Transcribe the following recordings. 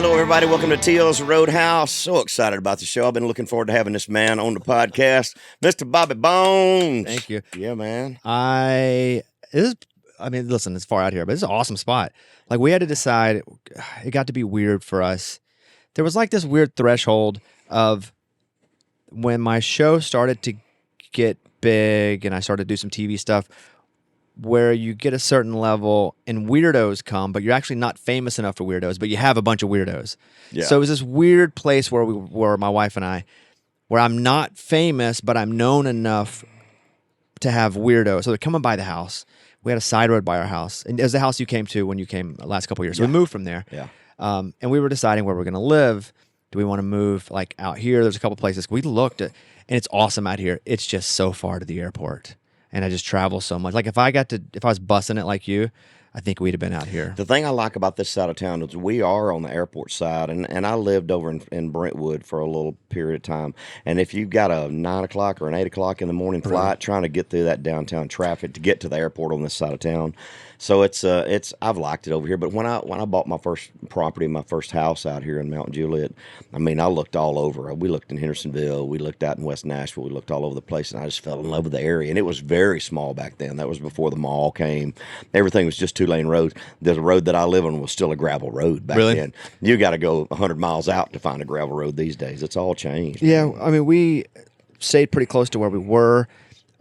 Hello, everybody. Welcome to Teal's Roadhouse. So excited about the show. I've been looking forward to having this man on the podcast, Mr. Bobby Bones. Thank you. Yeah, man. Listen, it's far out here, but it's an awesome spot. Like, we had to decide, it got to be weird for us. There was like this weird threshold of when my show started to get big and I started to do some TV stuff, where you get a certain level and weirdos come, but you're actually not famous enough for weirdos, but you have a bunch of weirdos. Yeah. So it was this weird place where my wife and I, where I'm not famous, but I'm known enough to have weirdos. So they're coming by the house. We had a side road by our house. And it was the house you came to when you came the last couple of years. So we moved from there. Yeah. And we were deciding where we're going to live. Do we want to move like out here? There's a couple places. We looked at, and it's awesome out here. It's just so far to the airport. And I just travel so much. Like if I was busting it like you, I think we'd have been out here. The thing I like about this side of town is we are on the airport side, and I lived over in Brentwood for a little period of time. And if you've got a 9 o'clock or an 8 o'clock in the morning flight, trying to get through that downtown traffic to get to the airport on this side of town, so it's I've liked it over here. But when I bought my first property, my first house out here in Mount Juliet, I mean, I looked all over. We looked in Hendersonville, we looked out in West Nashville, we looked all over the place, and I just fell in love with the area. And it was very small back then. That was before the mall came. Everything was just 2-lane roads. The road that I live on was still a gravel road back then. You got to go 100 miles out to find a gravel road these days. It's all changed. Yeah, I mean, we stayed pretty close to where we were,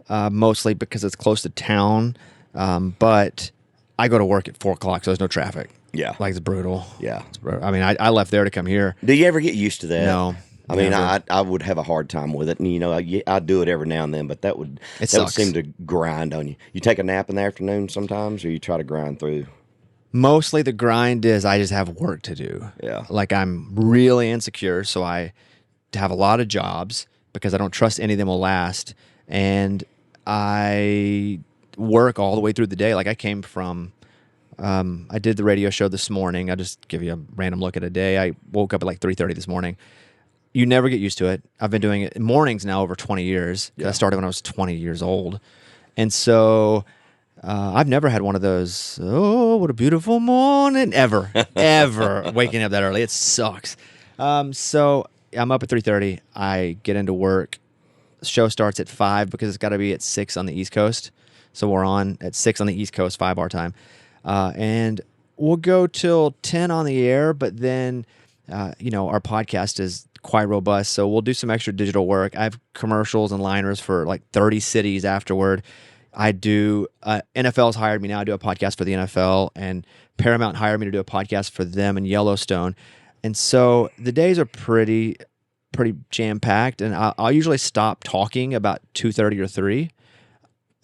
mostly because it's close to town. But I go to work at 4 o'clock, so there's no traffic. Yeah. Like, it's brutal. Yeah. It's brutal. I mean, I left there to come here. Do you ever get used to that? No. I mean, I would have a hard time with it. And, you know, I do it every now and then, but that would seem to grind on you. You take a nap in the afternoon sometimes, or you try to grind through? Mostly the grind is I just have work to do. Yeah. Like, I'm really insecure, so I have a lot of jobs because I don't trust any of them will last. And I work all the way through the day. Like, I came from, I did the radio show this morning. I'll just give you a random look at a day. I woke up at like 3:30 this morning. You never get used to it. I've been doing it in mornings now over 20 years. Yeah. I started when I was 20 years old. And so I've never had one of those, oh, what a beautiful morning, ever waking up that early. It sucks. So I'm up at 3:30. I get into work. The show starts at 5 because it's got to be at 6 on the East Coast. So we're on at 6 on the East Coast, 5 our time. And we'll go till 10 on the air, but then, our podcast is quite robust. So we'll do some extra digital work. I have commercials and liners for like 30 cities afterward. I do, NFL's hired me now. I do a podcast for the NFL, and Paramount hired me to do a podcast for them in Yellowstone. And so the days are pretty jam-packed, and I'll usually stop talking about 2:30 or 3.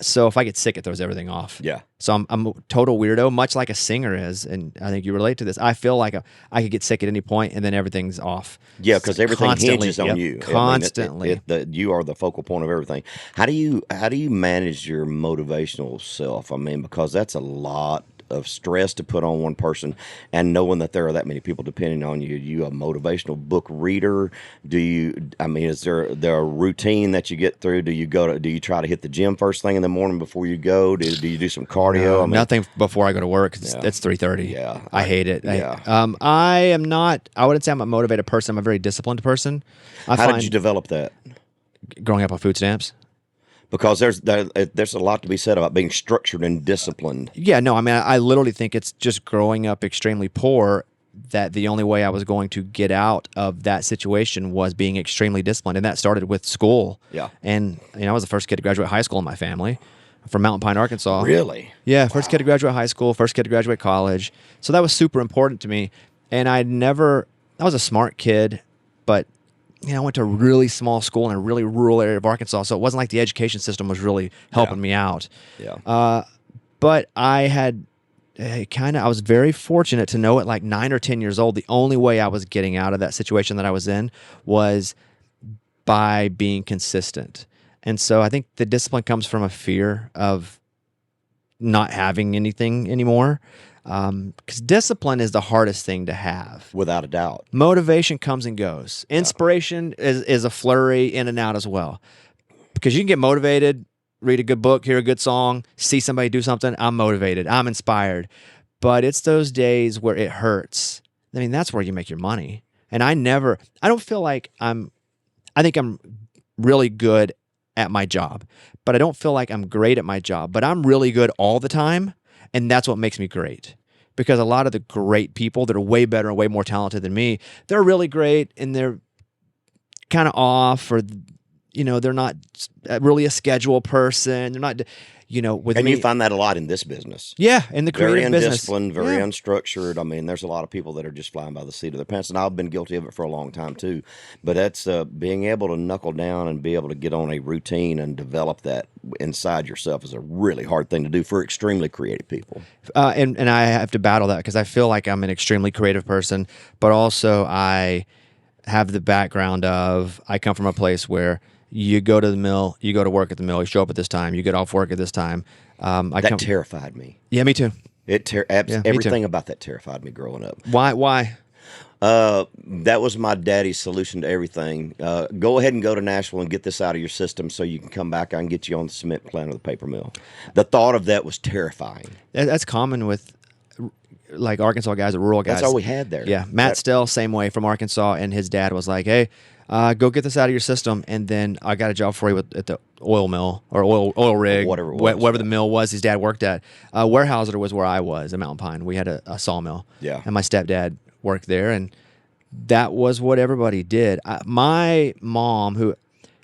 So if I get sick, it throws everything off. Yeah. So I'm a total weirdo, much like a singer is, and I think you relate to this. I feel like I could get sick at any point, and then everything's off. Yeah, because everything hinges on you. Constantly. I mean, you are the focal point of everything. How do you manage your motivational self? I mean, because that's a lot of stress to put on one person, and knowing that there are that many people depending on you. You a motivational book reader? Is there a routine that you get through? Do you try to hit the gym first thing in the morning before you go? Do you do some cardio? Nothing before I go to work. It's 3:30. Yeah. I hate it. Yeah. I wouldn't say I'm a motivated person. I'm a very disciplined person. How did you develop that? Growing up on food stamps. Because there's a lot to be said about being structured and disciplined. Yeah, no, I mean, I literally think it's just growing up extremely poor that the only way I was going to get out of that situation was being extremely disciplined. And that started with school. Yeah. And, I was the first kid to graduate high school in my family from Mountain Pine, Arkansas. Really? Yeah, first kid to graduate high school, first kid to graduate college. So that was super important to me. And I was a smart kid, but I went to a really small school in a really rural area of Arkansas, so it wasn't like the education system was really helping me out. Yeah. But I was very fortunate to know at like 9 or 10 years old, the only way I was getting out of that situation that I was in was by being consistent. And so I think the discipline comes from a fear of not having anything anymore. Because discipline is the hardest thing to have. Without a doubt. Motivation comes and goes. Inspiration is a flurry in and out as well. Because you can get motivated, read a good book, hear a good song, see somebody do something, I'm motivated, I'm inspired. But it's those days where it hurts I mean, that's where you make your money. And I don't feel like I think I'm really good at my job, but I don't feel like I'm great at my job, but I'm really good all the time. And that's what makes me great. Because a lot of the great people that are way better and way more talented than me, they're really great and they're kind of off, or, they're not really a schedule person. They're not, with And me. you find that a lot in this business. Yeah, in the Very creative business. undisciplined, very unstructured. I mean, there's a lot of people that are just flying by the seat of their pants, and I've been guilty of it for a long time too. But that's being able to knuckle down and be able to get on a routine and develop that inside yourself is a really hard thing to do for extremely creative people. And I have to battle that because I feel like I'm an extremely creative person, but also I have the background of I come from a place where you go to the mill, you go to work at the mill, you show up at this time, you get off work at this time. That terrified me. Yeah, me too. Everything about that terrified me growing up. Why? That was my daddy's solution to everything. Go ahead and go to Nashville and get this out of your system so you can come back. I can get you on the cement plant or the paper mill. The thought of that was terrifying. That's common with like Arkansas guys or rural guys. That's all we had there. Yeah, Matt Stell, same way, from Arkansas, and his dad was like, hey, go get this out of your system, and then I got a job for you at the oil mill or oil rig, whatever the mill was his dad worked at. Warehouser was where I was in Mountain Pine. We had a sawmill, and my stepdad worked there, and that was what everybody did. My mom,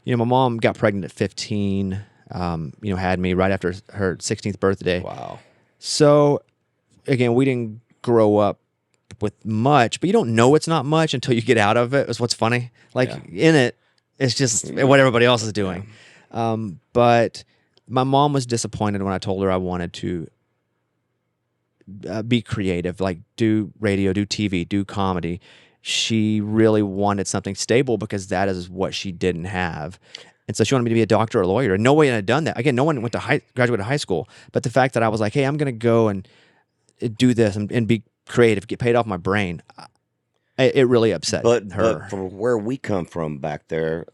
my mom got pregnant at 15, had me right after her 16th birthday. Wow. So, again, we didn't grow up with much, but you don't know it's not much until you get out of it. Is what's funny. In it, it's just what everybody else is doing. But my mom was disappointed when I told her I wanted to be creative, like do radio, do TV, do comedy. She really wanted something stable because that is what she didn't have. And so she wanted me to be a doctor or a lawyer. And no one had done that. Again, no one graduated high school. But the fact that I was like, hey, I'm going to go and do this and be creative, get paid off my brain, it really upset her. But from where we come from back there,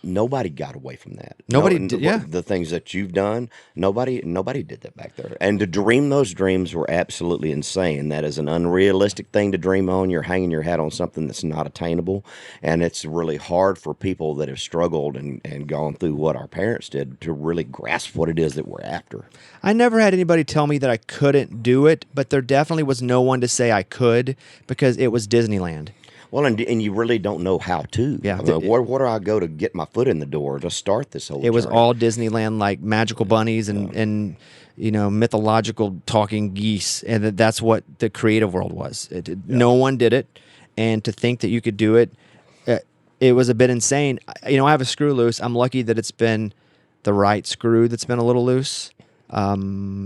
nobody got away from that. Nobody did. Yeah, the things that you've done, nobody did that back there. And to dream those dreams were absolutely insane. That is an unrealistic thing to dream on. You're hanging your hat on something that's not attainable, and it's really hard for people that have struggled and gone through what our parents did to really grasp what it is that we're after. I never had anybody tell me that I couldn't do it, but there definitely was no one to say I could because it was Disneyland. Well, and you really don't know how to. Yeah. I mean, where do I go to get my foot in the door to start this whole It was journey? all Disneyland, like magical bunnies and mythological talking geese. And that's what the creative world was. No one did it. And to think that you could do it, it was a bit insane. I have a screw loose. I'm lucky that it's been the right screw that's been a little loose.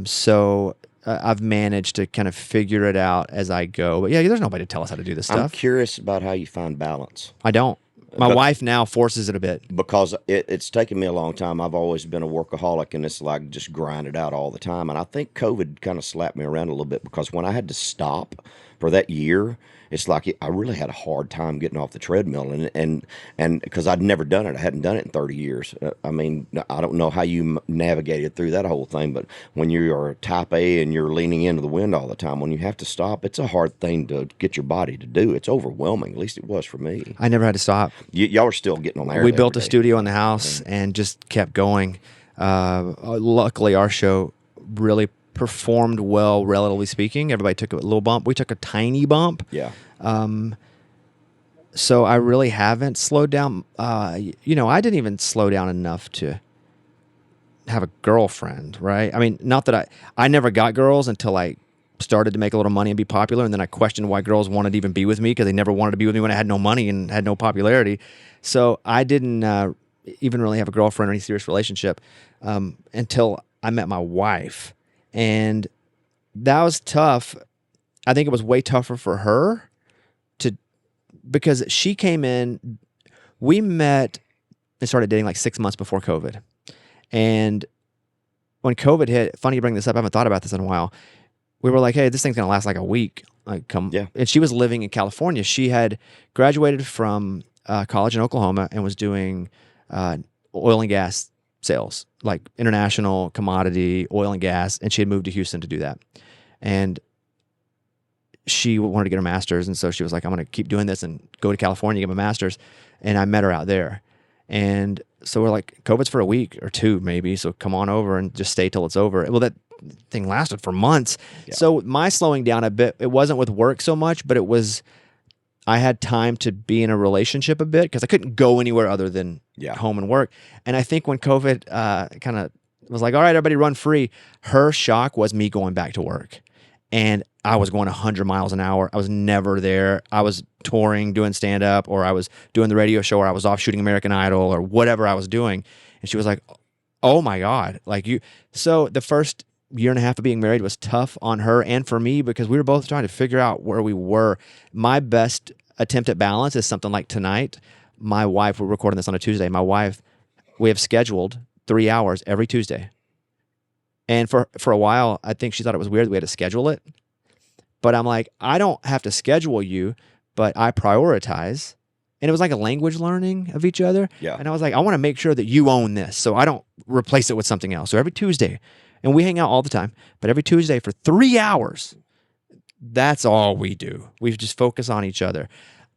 So I've managed to kind of figure it out as I go. But yeah, there's nobody to tell us how to do this stuff. I'm curious about how you find balance. I don't. My wife now forces it a bit. Because it's taken me a long time. I've always been a workaholic, and it's like just grind it out all the time. And I think COVID kind of slapped me around a little bit because when I had to stop for that year, it's like I really had a hard time getting off the treadmill, and because I'd never done it, I hadn't done it in 30 years. I mean, I don't know how you navigated through that whole thing, but when you are type A and you're leaning into the wind all the time, when you have to stop, it's a hard thing to get your body to do. It's overwhelming. At least it was for me. I never had to stop. Y'all are still getting on there. We built a studio in the house and just kept going. Luckily, our show really performed well, relatively speaking. Everybody took a little bump. We took a tiny bump. Yeah. So I really haven't slowed down. I didn't even slow down enough to have a girlfriend, right? I mean, not that I never got girls until I started to make a little money and be popular, and then I questioned why girls wanted to even be with me because they never wanted to be with me when I had no money and had no popularity. So I didn't even really have a girlfriend or any serious relationship until I met my wife. And that was tough. I think it was way tougher for her because she came in, we met and started dating like 6 months before COVID. And when COVID hit, funny you bring this up, I haven't thought about this in a while. We were like, hey, this thing's going to last like a week. Yeah. And she was living in California. She had graduated from college in Oklahoma and was doing oil and gas sales, like international commodity oil and gas, and she had moved to Houston to do that. And she wanted to get her master's, and so she was like, I'm going to keep doing this and go to California, get my master's. And I met her out there. And so we're like, COVID's for a week or two maybe, so come on over and just stay till it's over. Well, that thing lasted for months. Yeah. So my slowing down a bit, it wasn't with work so much, but it was, I had time to be in a relationship a bit because I couldn't go anywhere other than home and work. And I think when COVID kind of was like, all right, everybody run free, her shock was me going back to work. And I was going 100 miles an hour. I was never there. I was touring, doing stand-up, or I was doing the radio show, or I was off shooting American Idol, or whatever I was doing. And she was like, oh my God. Like you. So the first year and a half of being married was tough on her and for me because we were both trying to figure out where we were. My best attempt at balance is something like tonight. My wife, we're recording this on a Tuesday. My wife, we have scheduled 3 hours every Tuesday. And for a while, I think she thought it was weird that we had to schedule it. But I'm like, I don't have to schedule you, but I prioritize. And it was like a language learning of each other. Yeah. And I was like, I want to make sure that you own this, so I don't replace it with something else. So every Tuesday, and we hang out all the time, but every Tuesday for 3 hours, that's all we do. We just focus on each other.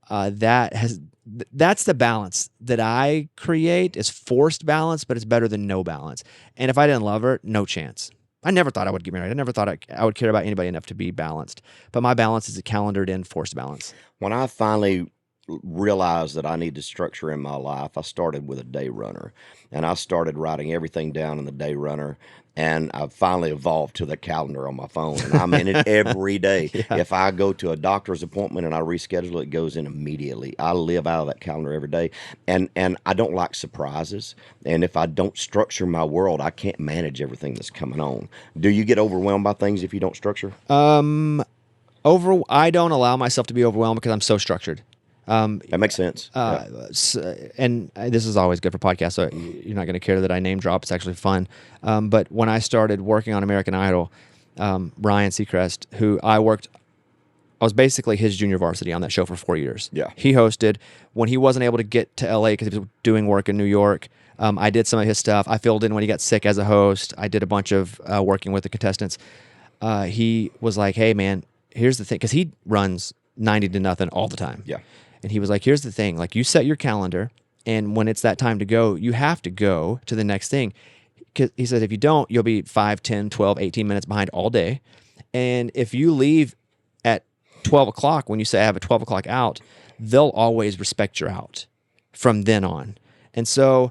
That's the balance that I create. Is forced balance, but it's better than no balance. And if I didn't love her, no chance. I never thought I would get married. I never thought I would care about anybody enough to be balanced. But my balance is a calendared in forced balance. When I finally realized that I need to structure in my life, I started with a day runner, and I started writing everything down in the day runner. And I finally evolved to the calendar on my phone, and I'm in it every day. Yeah. If I go to a doctor's appointment and I reschedule it, goes in immediately. I live out of that calendar every day, and I don't like surprises. And if I don't structure my world, I can't manage everything that's coming on. Do you get overwhelmed by things if you don't structure? I don't allow myself to be overwhelmed because I'm so structured. That makes sense. And this is always good for podcasts, so you're not going to care that I name drop. It's actually fun. But when I started working on American Idol, Ryan Seacrest, who I was basically his junior varsity on that show for 4 years. Yeah. He hosted. When he wasn't able to get to LA because he was doing work in New York, I did some of his stuff. I filled in when he got sick as a host. I did a bunch of working with the contestants. He was like, hey, man, here's the thing, because he runs 90-0 all the time. Yeah. And he was like, here's the thing, like you set your calendar, and when it's that time to go, you have to go to the next thing. He said, if you don't, you'll be 5, 10, 12, 18 minutes behind all day. And if you leave at 12 o'clock, when you say I have a 12 o'clock out, they'll always respect your out from then on. And so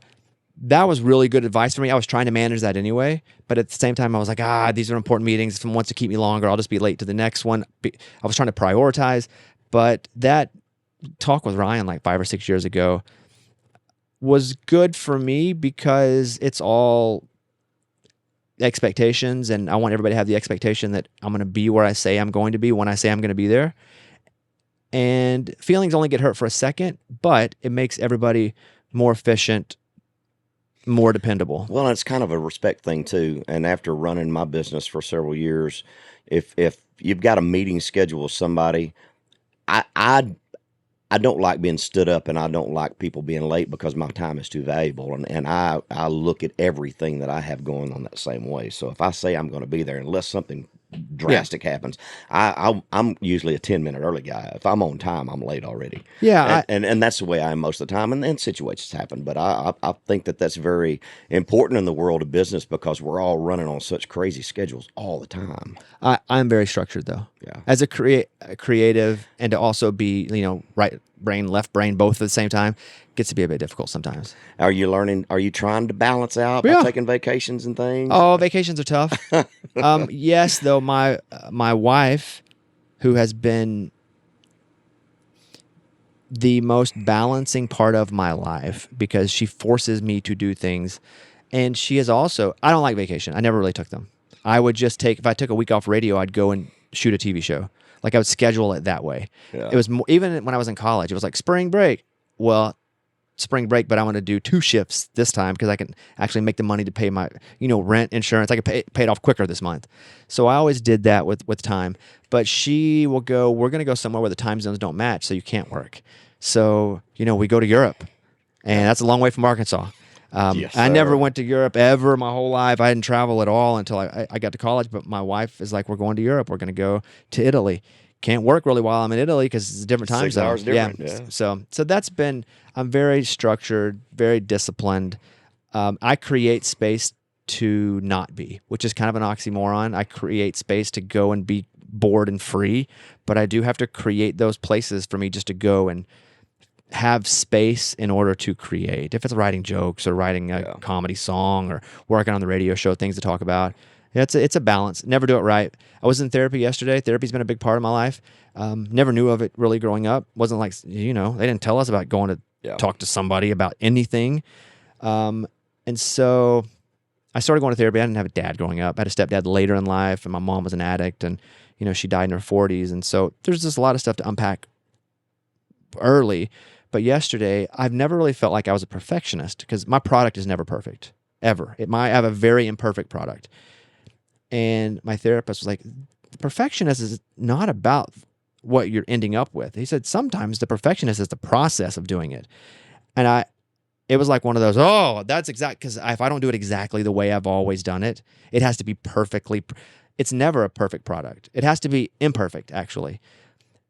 that was really good advice for me. I was trying to manage that anyway, but at the same time, I was like, these are important meetings. If someone wants to keep me longer, I'll just be late to the next one. I was trying to prioritize, but that talk with Ryan like 5 or 6 years ago was good for me because it's all expectations, and I want everybody to have the expectation that I'm going to be where I say I'm going to be when I say I'm going to be there. And feelings only get hurt for a second, but it makes everybody more efficient, more dependable. Well, it's kind of a respect thing too. And after running my business for several years, if you've got a meeting scheduled with somebody, I don't like being stood up, and I don't like people being late because my time is too valuable. And I look at everything that I have going on that same way. So if I say I'm going to be there, unless something drastic happens, I'm usually a 10-minute early guy. If I'm on time, I'm late already. Yeah. And that's the way I am most of the time. And situations happen. But I think that that's very important in the world of business because we're all running on such crazy schedules all the time. I'm very structured though. Yeah. As a creative, and to also be, right brain, left brain, both at the same time, gets to be a bit difficult sometimes. Are you trying to balance out by taking vacations and things? Oh, vacations are tough. Yes, though my wife, who has been the most balancing part of my life because she forces me to do things, and she is also, I don't like vacation. I never really took them. I would just if I took a week off radio, I'd go and shoot a TV show. Like I would schedule it that way. Yeah. It was even when I was in college, it was like spring break. Well, spring break, but I want to do 2 shifts this time because I can actually make the money to pay my, rent, insurance. I can pay it off quicker this month. So I always did that with time. But she will go, we're going to go somewhere where the time zones don't match, so you can't work. So, we go to Europe, and that's a long way from Arkansas. Yes, I never went to Europe ever my whole life. I didn't travel at all until I got to college. But my wife is like, we're going to Europe. We're going to go to Italy. can't work really while I'm in Italy because it's a different time 6 zone. hours different. Yeah. So that's been. I'm very structured, very disciplined. I create space to not be, which is kind of an oxymoron. I create space to go and be bored and free, but I do have to create those places for me just to go and have space in order to create. If it's writing jokes or writing a comedy song or working on the radio show, things to talk about. It's a balance. Never do it right. I was in therapy yesterday. Therapy's been a big part of my life. Never knew of it really growing up. Wasn't like, they didn't tell us about going to talk to somebody about anything. And so I started going to therapy. I didn't have a dad growing up. I had a stepdad later in life, and my mom was an addict, and she died in her 40s. And so there's just a lot of stuff to unpack early. But yesterday, I've never really felt like I was a perfectionist because my product is never perfect, ever. I have a very imperfect product. And my therapist was like, the perfectionist is not about what you're ending up with. He said, sometimes the perfectionist is the process of doing it. And it was like one of those, that's exact, because if I don't do it exactly the way I've always done it, it has to be it's never a perfect product. It has to be imperfect, actually.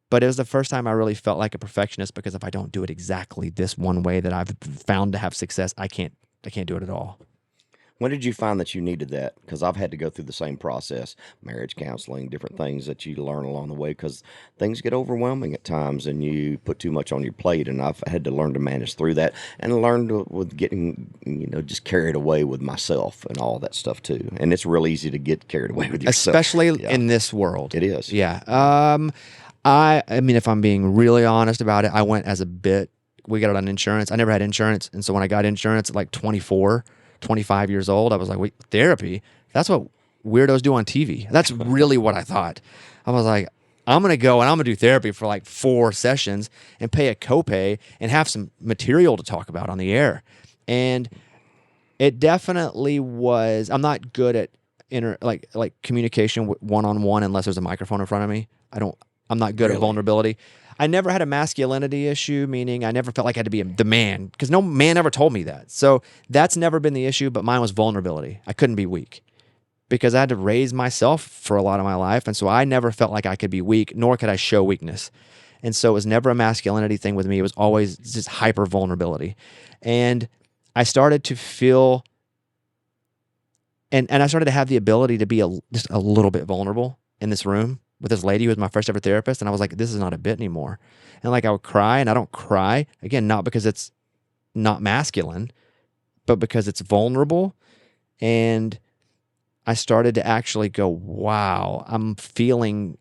But it was the first time I really felt like a perfectionist, because if I don't do it exactly this one way that I've found to have success, I can't do it at all. When did you find that you needed that? Because I've had to go through the same process, marriage counseling, different things that you learn along the way, because things get overwhelming at times and you put too much on your plate. And I've had to learn to manage through that and learn with getting, just carried away with myself and all that stuff too. And it's real easy to get carried away with yourself. Especially in this world. It is. Yeah. I mean, if I'm being really honest about it, I went as a bit. We got it on insurance. I never had insurance. And so when I got insurance at like 25 years old, I was like, wait, therapy? That's what weirdos do on TV. That's really what I thought. I was like, I'm going to go and I'm going to do therapy for like 4 sessions and pay a copay and have some material to talk about on the air. And it definitely was, I'm not good at like communication one-on-one unless there's a microphone in front of me. I'm not good at vulnerability. I never had a masculinity issue, meaning I never felt like I had to be the man, because no man ever told me that. So that's never been the issue, but mine was vulnerability. I couldn't be weak because I had to raise myself for a lot of my life, and so I never felt like I could be weak, nor could I show weakness. And so it was never a masculinity thing with me. It was always just hyper vulnerability. And I started to feel, and I started to have the ability to be just a little bit vulnerable in this room with this lady who was my first ever therapist. And I was like, this is not a bit anymore. And like I would cry, and I don't cry, again, not because it's not masculine, but because it's vulnerable. And I started to actually go, wow, I'm feeling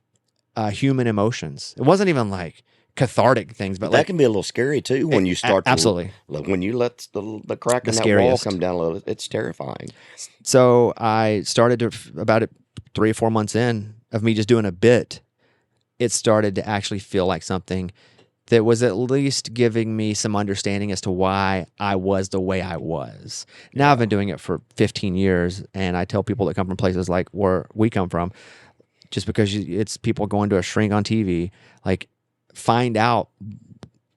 human emotions. It wasn't even like cathartic things, but that can be a little scary too when you start to, absolutely. When you let the crack in that scariest wall come down a little, it's terrifying. So I started to, about 3 or 4 months in of me just doing a bit, it started to actually feel like something that was at least giving me some understanding as to why I was the way I was. Now I've been doing it for 15 years, and I tell people that come from places like where we come from, just because it's people going to a shrink on TV, like find out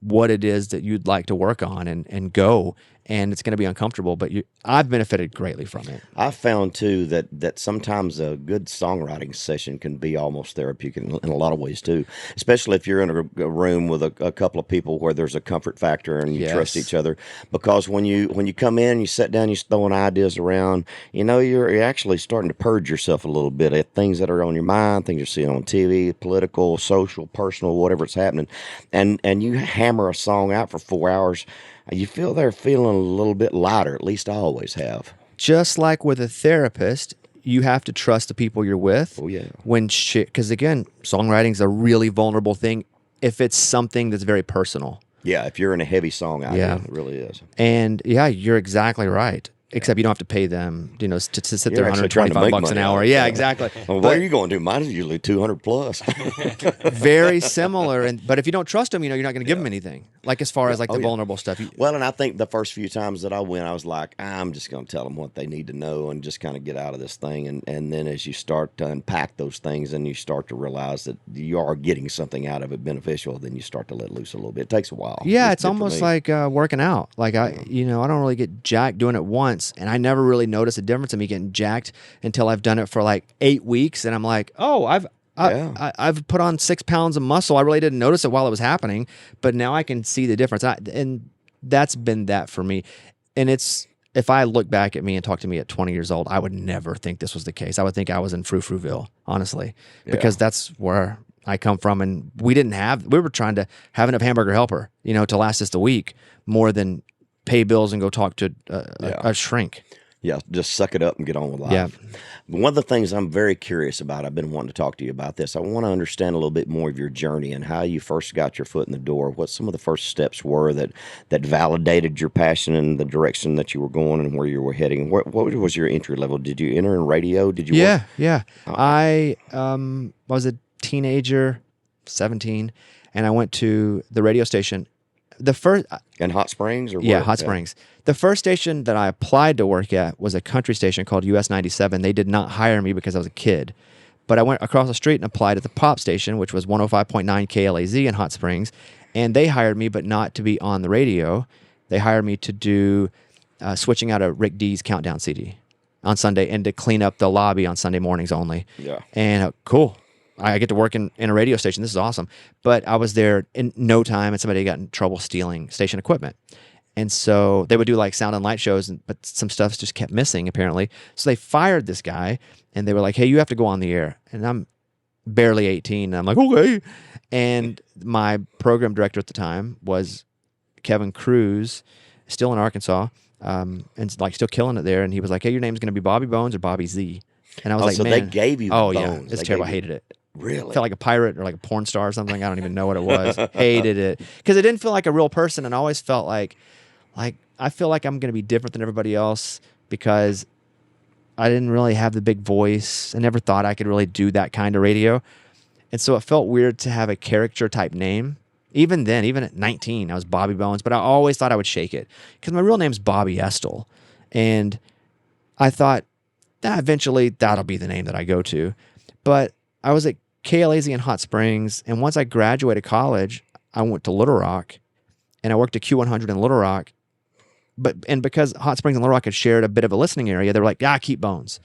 what it is that you'd like to work on and go. And it's going to be uncomfortable, but I've benefited greatly from it. I've found too that sometimes a good songwriting session can be almost therapeutic in a lot of ways too, especially if you're in a room with a couple of people where there's a comfort factor and you trust each other. Because when you come in, you sit down, you're throwing ideas around, you're actually starting to purge yourself a little bit of things that are on your mind, things you're seeing on TV, political, social, personal, whatever it's happening, and you hammer a song out for 4 hours. You feel they're feeling a little bit lighter. At least I always have. Just like with a therapist, you have to trust the people you're with. Oh, yeah. Because again, songwriting is a really vulnerable thing if it's something that's very personal. Yeah, if you're in a heavy song idea, it really is. And yeah, you're exactly right. Except you don't have to pay them, to sit there $125 an hour. Yeah, exactly. Well, what are you going to do? Mine is usually 200 plus. Very similar, but if you don't trust them, you're not going to give them anything. Like as far as like the vulnerable stuff. Well, and I think the first few times that I went, I was like, I'm just going to tell them what they need to know and just kind of get out of this thing. And then as you start to unpack those things and you start to realize that you are getting something out of it beneficial, then you start to let loose a little bit. It takes a while. Yeah, it's almost like working out. Like I don't really get jacked doing it once. And I never really noticed a difference in me getting jacked until I've done it for like 8 weeks. And I'm like, oh, I've put on 6 pounds of muscle. I really didn't notice it while it was happening, but now I can see the difference. And that's been that for me. And if I look back at me and talk to me at 20 years old, I would never think this was the case. I would think I was in Frou-Frouville, honestly, because that's where I come from. And we were trying to have enough Hamburger Helper, to last us the week more than pay bills and go talk to a shrink. Yeah, just suck it up and get on with life. Yeah. One of the things I'm very curious about, I've been wanting to talk to you about this. I want to understand a little bit more of your journey and how you first got your foot in the door. What some of the first steps were that validated your passion and the direction that you were going and where you were heading. What was your entry level? Did you enter in radio? Did you? Yeah. I was a teenager, 17, and I went to the radio station. The first in Hot Springs, or yeah, Hot Springs. The first station that I applied to work at was a country station called US 97. They did not hire me because I was a kid, but I went across the street and applied at the pop station, which was 105.9 KLAZ in Hot Springs, and they hired me, but not to be on the radio. They hired me to do switching out a Rick D's Countdown CD on Sunday and to clean up the lobby on Sunday mornings only. Yeah, and cool. I get to work in a radio station. This is awesome. But I was there in no time, and somebody got in trouble stealing station equipment. And so they would do like sound and light shows, but some stuff just kept missing, apparently. So they fired this guy, and they were like, hey, you have to go on the air. And I'm barely 18. And I'm like, okay. And my program director at the time was Kevin Cruz, still in Arkansas, and like still killing it there. And he was like, hey, your name's going to be Bobby Bones or Bobby Z. And I was like, so man. they gave you Bones. yeah, it's terrible. I hated it. Really? Felt like a pirate or like a porn star or something. I don't even know what it was. Hated it. Because it didn't feel like a real person, and I always felt like I feel like I'm going to be different than everybody else because I didn't really have the big voice. I never thought I could really do that kind of radio. And so it felt weird to have a caricature type name. Even then, even at 19, I was Bobby Bones, but I always thought I would shake it because my real name's Bobby Estel. And I thought, eventually that'll be the name that I go to. But I was at KLAZ in Hot Springs, and once I graduated college, I went to Little Rock, and I worked at Q100 in Little Rock. And because Hot Springs and Little Rock had shared a bit of a listening area, they were like, keep Bones.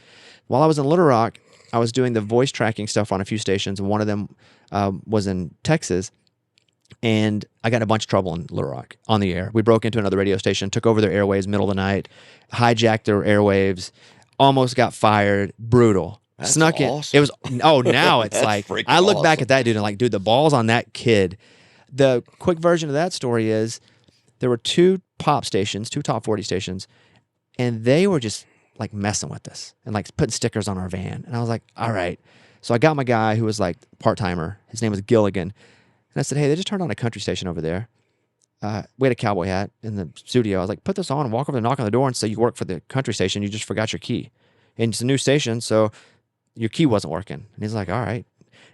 While I was in Little Rock, I was doing the voice tracking stuff on a few stations, and one of them was in Texas, and I got in a bunch of trouble in Little Rock on the air. We broke into another radio station, took over their airwaves middle of the night, hijacked their airwaves, almost got fired. Brutal. That's Snuck awesome. it. It was now it's like I look back at that dude and like, dude, the balls on that kid. The quick version of that story is there were 2 pop stations, 2 top 40 stations, and they were just like messing with us and like putting stickers on our van. And I was like, all right. So I got my guy who was like part-timer. His name was Gilligan. And I said, hey, they just turned on a country station over there. We had a cowboy hat in the studio. I was like, put this on and walk over and knock on the door and say you work for the country station. You just forgot your key. And it's a new station, so your key wasn't working. And he's like, all right.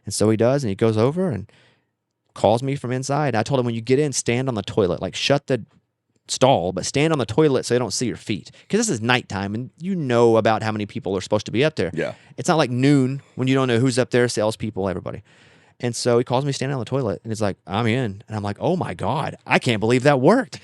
And so he does, and he goes over and calls me from inside. I told him, when you get in, stand on the toilet. Like, shut the stall, but stand on the toilet so they don't see your feet. Because this is nighttime, and you know about how many people are supposed to be up there. Yeah. It's not like noon when you don't know who's up there, salespeople, everybody. And so he calls me standing on the toilet, and he's like, I'm in. And I'm like, oh, my God, I can't believe that worked.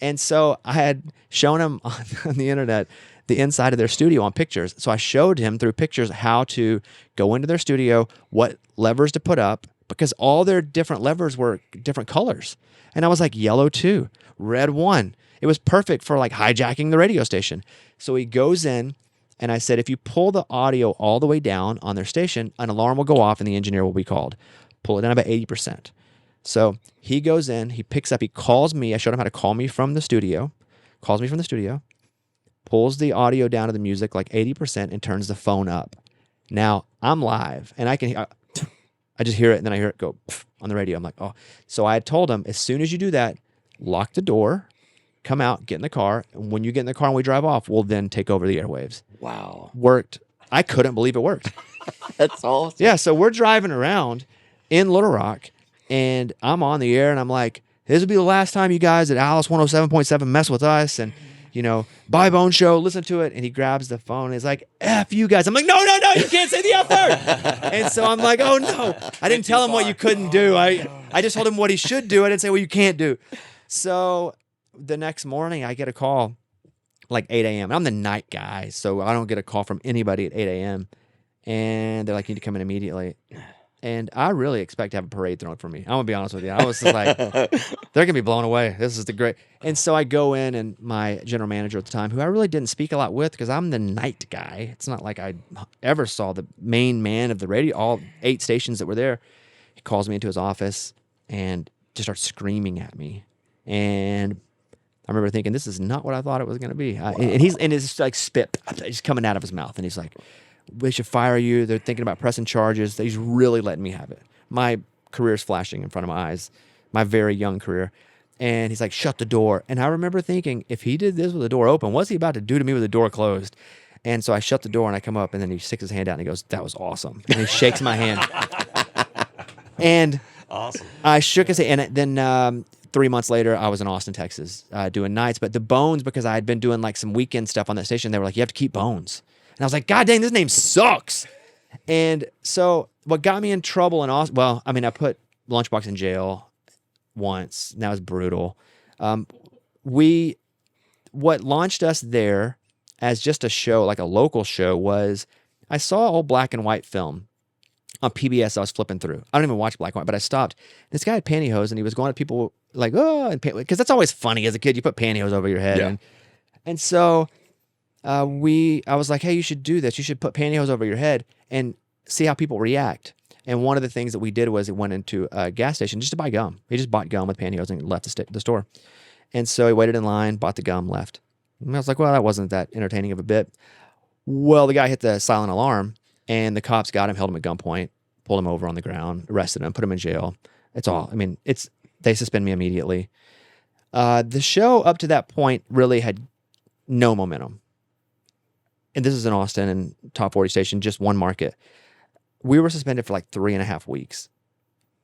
And so I had shown him on the internet the inside of their studio on pictures. So I showed him through pictures how to go into their studio, what levers to put up, because all their different levers were different colors. And I was like, yellow 2, red 1. It was perfect for like hijacking the radio station. So he goes in, and I said, if you pull the audio all the way down on their station, an alarm will go off and the engineer will be called. Pull it down about 80%. So he goes in, he picks up, he calls me. I showed him how to call me from the studio, pulls the audio down to the music like 80% and turns the phone up. Now I'm live and I just hear it, and then I hear it go on the radio. I'm like, oh. So I had told him, as soon as you do that, lock the door, come out, get in the car. And when you get in the car and we drive off, we'll then take over the airwaves. Wow. Worked. I couldn't believe it worked. That's awesome. Yeah. So we're driving around in Little Rock, and I'm on the air, and I'm like, this will be the last time you guys at Alice 107.7 mess with us. And, Bobby Bones Show, listen to it. And he grabs the phone and he's like, F you guys. I'm like, no, you can't say the F word. And so I'm like, oh no. I didn't tell him what you couldn't do. I just told him what he should do. I didn't say what you can't do. So the next morning I get a call like 8 a.m. I'm the night guy, so I don't get a call from anybody at 8 a.m. And they're like, you need to come in immediately. And I really expect to have a parade thrown for me. I'm gonna be honest with you. I was just like, they're gonna be blown away. This is the great. And so I go in, and my general manager at the time, who I really didn't speak a lot with because I'm the night guy. It's not like I ever saw the main man of the radio, all 8 stations that were there. He calls me into his office and just starts screaming at me. And I remember thinking, this is not what I thought it was gonna be. Wow. And it's like spit just coming out of his mouth, and he's like, "We should fire you. They're thinking about pressing charges." He's really letting me have it. My career's flashing in front of my eyes, my very young career. And he's like, "Shut the door." And I remember thinking, if he did this with the door open, what's he about to do to me with the door closed? And so I shut the door, and I come up, and then he sticks his hand out, and he goes, "That was awesome." And he shakes my hand. And awesome. I shook his hand. And then 3 months later, I was in Austin, Texas, doing nights. But the Bones, because I had been doing like some weekend stuff on that station, they were like, "You have to keep Bones." And I was like, "God dang, this name sucks." And so what got me in trouble in Austin, well, I mean, I put Lunchbox in jail once, and that was brutal. What launched us there as just a show, like a local show, was I saw old black and white film on PBS I was flipping through. I don't even watch black and white, but I stopped. This guy had pantyhose, and he was going at people like, "Oh," because that's always funny as a kid. You put pantyhose over your head. Yeah. And so I was like, "Hey, you should do this. You should put pantyhose over your head and see how people react." And one of the things that we did was it went into a gas station just to buy gum. He just bought gum with pantyhose and left the store. And so he waited in line, bought the gum, left. And I was like, well, that wasn't that entertaining of a bit. Well, the guy hit the silent alarm, and the cops got him, held him at gunpoint, pulled him over on the ground, arrested him, put him in jail. It's all. I mean, they suspend me immediately. The show up to that point really had no momentum. And this is in Austin and top 40 station, just one market. We were suspended for like 3.5 weeks.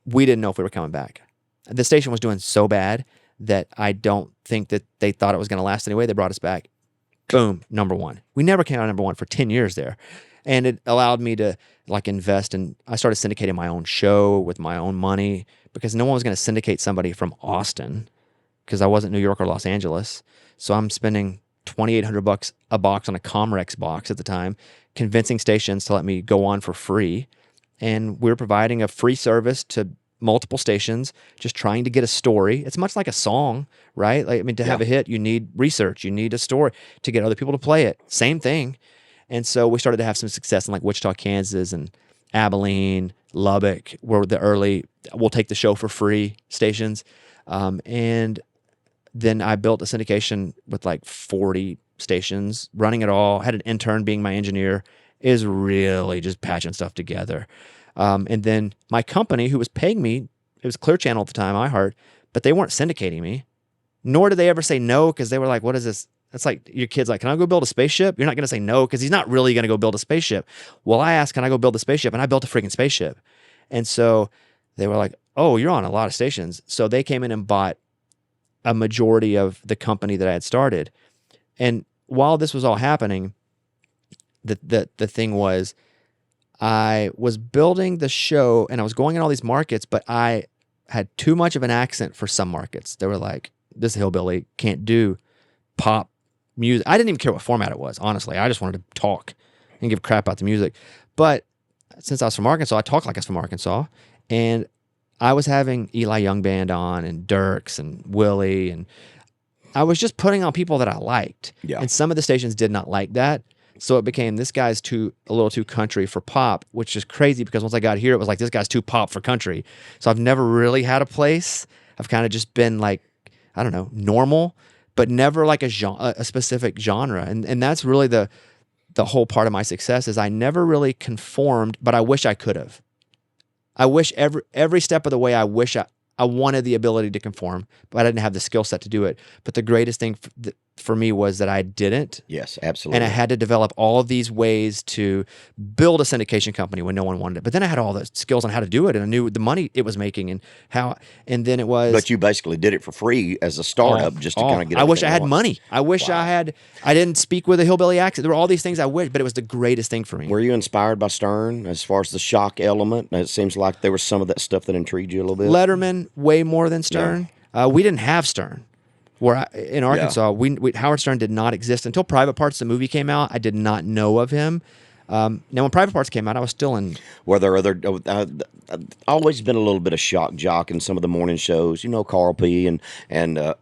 We didn't know if we were coming back. The station was doing so bad that I don't think that they thought it was going to last anyway. They brought us back. Boom, number 1. We never came out number 1 for 10 years there. And it allowed me to like invest in, I started syndicating my own show with my own money because no one was going to syndicate somebody from Austin because I wasn't New York or Los Angeles. So I'm spending $2,800 a box on a Comrex box at the time, convincing stations to let me go on for free. And we're providing a free service to multiple stations, just trying to get a story. It's much like a song, right? Like, I mean, to have a hit, you need research, you need a story to get other people to play it. Same thing. And so we started to have some success in like Wichita, Kansas, and Abilene, Lubbock, were the early, we'll take the show for free stations. And then I built a syndication with like 40 stations, running it all, had an intern being my engineer, is really just patching stuff together. And then my company, who was paying me, it was Clear Channel at the time, iHeart, but they weren't syndicating me, nor did they ever say no, because they were like, what is this? It's like your kid's like, can I go build a spaceship? You're not going to say no, because he's not really going to go build a spaceship. Well, I asked, can I go build a spaceship? And I built a freaking spaceship. And so they were like, oh, you're on a lot of stations. So they came in and bought a majority of the company that I had started. And while this was all happening, the thing was, I was building the show and I was going in all these markets, but I had too much of an accent for some markets. They were like, this hillbilly can't do pop music. I didn't even care what format it was, honestly. I just wanted to talk and give a crap about the music. But since I was from Arkansas, I talked like I was from Arkansas. And I was having Eli Young Band on and Dirks and Willie, and I was just putting on people that I liked. Yeah. And some of the stations did not like that. So it became, this guy's a little too country for pop, which is crazy because once I got here, it was like, this guy's too pop for country. So I've never really had a place. I've kind of just been like, I don't know, normal, but never like a specific genre. And that's really the whole part of my success is I never really conformed, but I wish I could have. I wish every step of the way, I wish I wanted the ability to conform, but I didn't have the skill set to do it. But the greatest thing for me was that I didn't. Yes, absolutely. And I had to develop all of these ways to build a syndication company when no one wanted it. But then I had all the skills on how to do it, and I knew the money it was making and how. And then it was. But you basically did it for free as a startup, just to kind of get. I wish I had money. I wish I had. I didn't speak with a hillbilly accent. There were all these things I wish, but it was the greatest thing for me. Were you inspired by Stern as far as the shock element? It seems like there was some of that stuff that intrigued you a little bit. Letterman, way more than Stern. Yeah. We didn't have Stern. In Arkansas, Howard Stern did not exist until Private Parts, the movie, came out. I did not know of him. Now, when Private Parts came out, I was still in. Were there other? Always been a little bit of shock jock in some of the morning shows. Carl P. and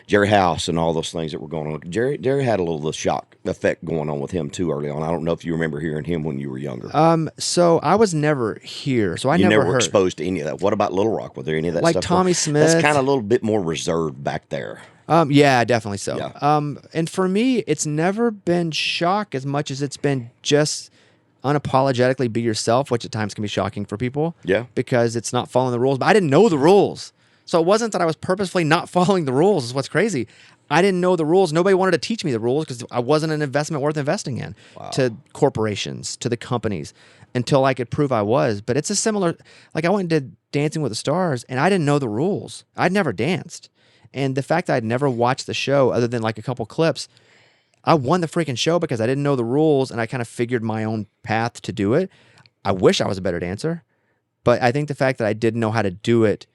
Jerry House and all those things that were going on. Jerry had a little of the shock effect going on with him too early on. I don't know if you remember hearing him when you were younger. So I was never here, so I You never heard. were exposed to any of that. What about Little Rock? Was there any of that Like stuff? Tommy Smith? That's kind of a little bit more reserved back there. Yeah, definitely so. Yeah. And for me, it's never been shock as much as it's been just unapologetically be yourself, which at times can be shocking for people. Yeah. Because it's not following the rules. But I didn't know the rules. So it wasn't that I was purposefully not following the rules, is what's crazy. I didn't know the rules. Nobody wanted to teach me the rules because I wasn't an investment worth investing in to corporations, to the companies, until I could prove I was. But it's a similar, like I went and did Dancing with the Stars and I didn't know the rules. I'd never danced. And the fact that I'd never watched the show other than like a couple clips, I won the freaking show because I didn't know the rules and I kind of figured my own path to do it. I wish I was a better dancer, but I think the fact that I didn't know how to do it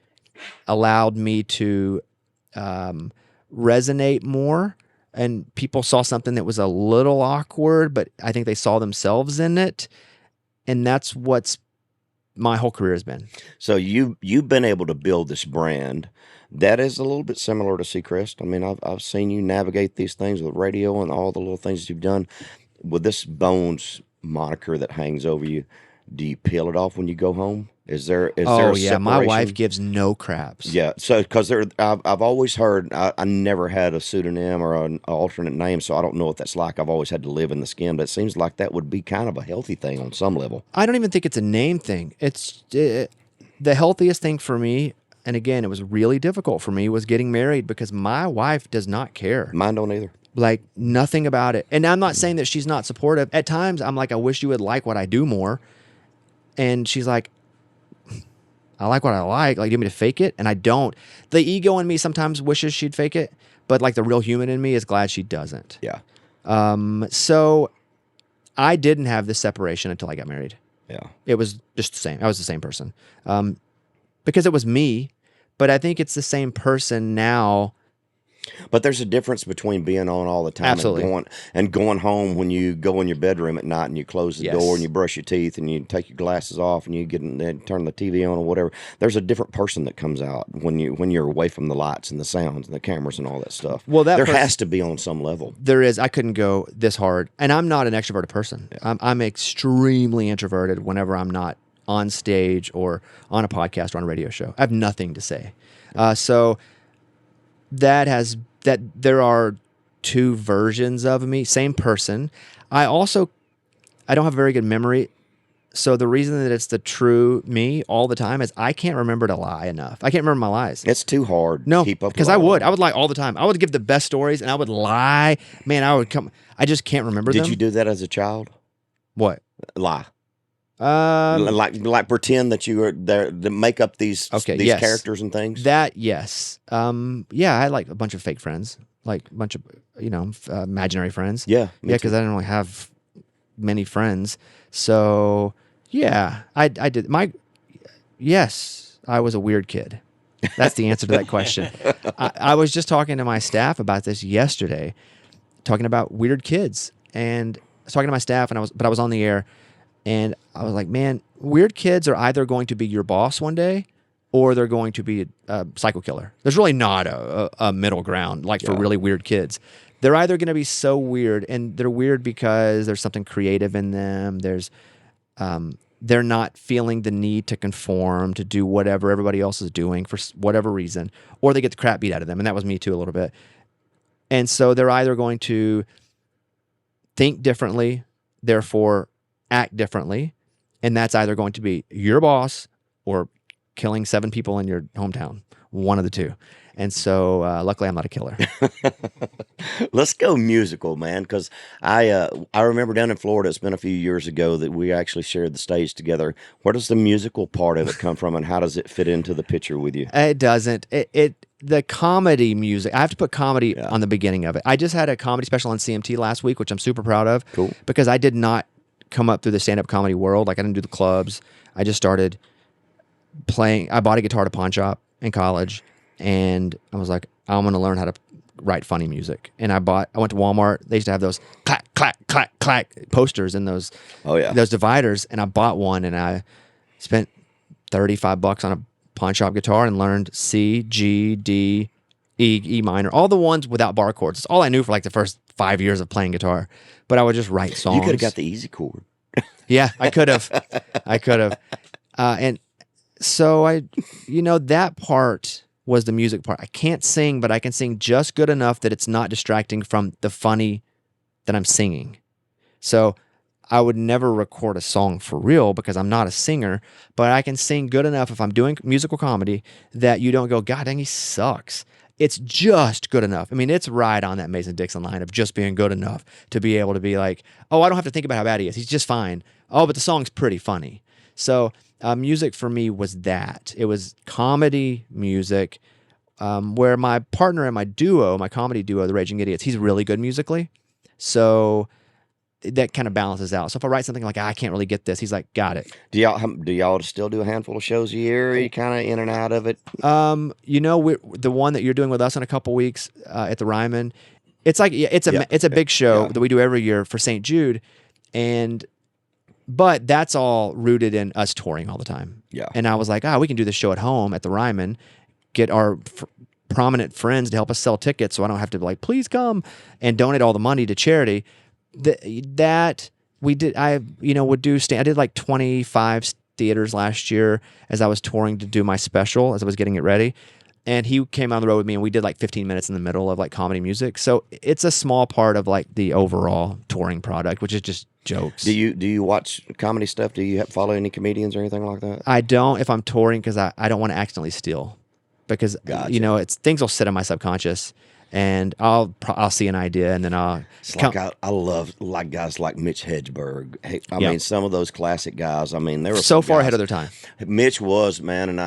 allowed me to resonate more, and people saw something that was a little awkward, but I think they saw themselves in it, and that's what's my whole career has been. So you've been able to build this brand that is a little bit similar to Seacrest. I mean, I've seen you navigate these things with radio and all the little things that you've done. With this Bones moniker that hangs over you, do you peel it off when you go home? Is there a yeah, my separation? wife gives no craps. Yeah, so because I've always heard I never had a pseudonym or an alternate name, so I don't know what that's like. I've always had to live in the skin, but it seems like that would be kind of a healthy thing on some level. I don't even think it's a name thing. It's the healthiest thing for me. And again, it was really difficult for me was getting married because my wife does not care. Mine don't either. Like nothing about it. And I'm not saying that she's not supportive. At times I'm like, I wish you would like what I do more. And she's like, I like what I like. Like, you want me to fake it? And I don't. The ego in me sometimes wishes she'd fake it, but like the real human in me is glad she doesn't. Yeah. So I didn't have this separation until I got married. Yeah. It was just the same. I was the same person. Because it was me, but I think it's the same person now. But there's a difference between being on all the time Absolutely. and going home when you go in your bedroom at night and you close the Yes. door and you brush your teeth and you take your glasses off and you get in there, turn the TV on or whatever. There's a different person that comes out when you're away from the lights and the sounds and the cameras and all that stuff. Well, there has to be on some level. There is. I couldn't go this hard, and I'm not an extroverted person. Yeah. I'm extremely introverted whenever I'm not on stage or on a podcast or on a radio show. I have nothing to say. So that there are two versions of me, same person. I don't have a very good memory. So the reason that it's the true me all the time is I can't remember to lie enough. I can't remember my lies. It's too hard to keep up with. Because I would lie all the time. I would give the best stories and I would lie. Man, I just can't remember them. Did you do that as a child? What? Lie. Like pretend that you were there to make up these yes. characters and things. That yes, yeah. I had like a bunch of fake friends, like a bunch of imaginary friends. Yeah, because I didn't really have many friends. So yeah, I did yes, I was a weird kid. That's the answer to that question. I was just talking to my staff about this yesterday, talking about weird kids, and I was talking to my staff, and I was on the air. And I was like, man, weird kids are either going to be your boss one day or they're going to be a psycho killer. There's really not a middle ground for really weird kids. They're either going to be so weird, and they're weird because there's something creative in them. They're not feeling the need to conform, to do whatever everybody else is doing for whatever reason, or they get the crap beat out of them. And that was me too a little bit. And so they're either going to think differently, therefore act differently, and that's either going to be your boss or killing 7 people in your hometown, one of the two. And so luckily I'm not a killer. Let's go musical, man, because I remember down in Florida, it's been a few years ago that we actually shared the stage together. Where does the musical part of it come from, and how does it fit into the picture with you? It doesn't. The comedy music, I have to put comedy on the beginning of it. I just had a comedy special on CMT last week, which I'm super proud of. Cool. Because I did not come up through the stand-up comedy world. Like, I didn't do the clubs. I just started playing. I bought a guitar at a pawn shop in college, and I was like, I'm going to learn how to write funny music. And I went to Walmart. They used to have those clack, clack, clack, clack posters in those dividers. And I bought one, and I spent $35 on a pawn shop guitar and learned C, G, D, E minor, all the ones without bar chords. It's all I knew for like the first 5 years of playing guitar. But I would just write songs. You could have got the easy chord. Yeah, I could have. And so that part was the music part. I can't sing, but I can sing just good enough that it's not distracting from the funny that I'm singing. So I would never record a song for real because I'm not a singer, but I can sing good enough if I'm doing musical comedy that you don't go, God dang, he sucks. It's just good enough. I mean, it's right on that Mason-Dixon line of just being good enough to be able to be like, oh, I don't have to think about how bad he is. He's just fine. Oh, but the song's pretty funny. So music for me was that. It was comedy music, where my partner in my duo, my comedy duo, the Raging Idiots, he's really good musically. So that kind of balances out. So if I write something like, I can't really get this, he's like, got it. Do y'all still do a handful of shows a year? Or are you kind of in and out of it? The one that you're doing with us in a couple weeks at the Ryman, it's like it's a big show that we do every year for St. Jude, but that's all rooted in us touring all the time. Yeah. And I was like, we can do this show at home at the Ryman, get our prominent friends to help us sell tickets, so I don't have to be like, please come and donate all the money to charity. That we did, I did like 25 theaters last year as I was touring to do my special, as I was getting it ready. And he came on the road with me, and we did like 15 minutes in the middle of like comedy music. So it's a small part of like the overall touring product, which is just jokes. Do you watch comedy stuff? Do you follow any comedians or anything like that? I don't if I'm touring, because I don't want to accidentally steal. Because it's things will sit in my subconscious, and I'll see an idea, and then I love like guys like Mitch Hedberg. I mean, some of those classic guys. I mean, they were so far ahead of their time. Mitch was, man, and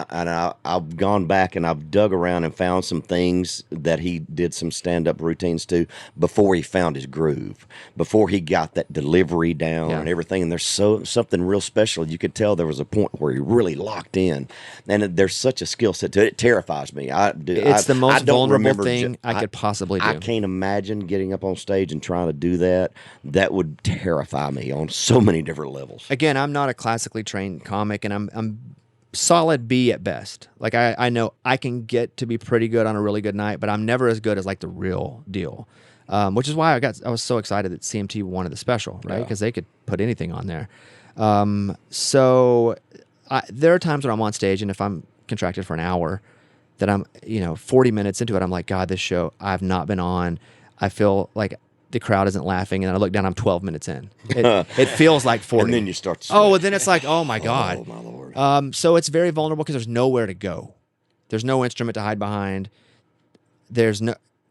I've gone back and I've dug around and found some things that he did some stand-up routines to before he found his groove, before he got that delivery down and everything. And there's something real special. You could tell there was a point where he really locked in, and there's such a skill set to it. It terrifies me. It's the most vulnerable thing I could possibly do. I can't imagine getting up on stage and trying to do that. That would terrify me on so many different levels. Again, I'm not a classically trained comic, and I'm solid B at best. Like I know I can get to be pretty good on a really good night, but I'm never as good as like the real deal. Which is why I was so excited that CMT wanted the special, right? Because they could put anything on there. So there are times when I'm on stage, and if I'm contracted for an hour, that I'm 40 minutes into it, I'm like, God, this show I've not been on. I feel like the crowd isn't laughing, and I look down, I'm 12 minutes in. It feels like 40. And then you start to sweat. well, then it's like, oh my God. Oh my Lord. So it's very vulnerable because there's nowhere to go. There's no instrument to hide behind. It's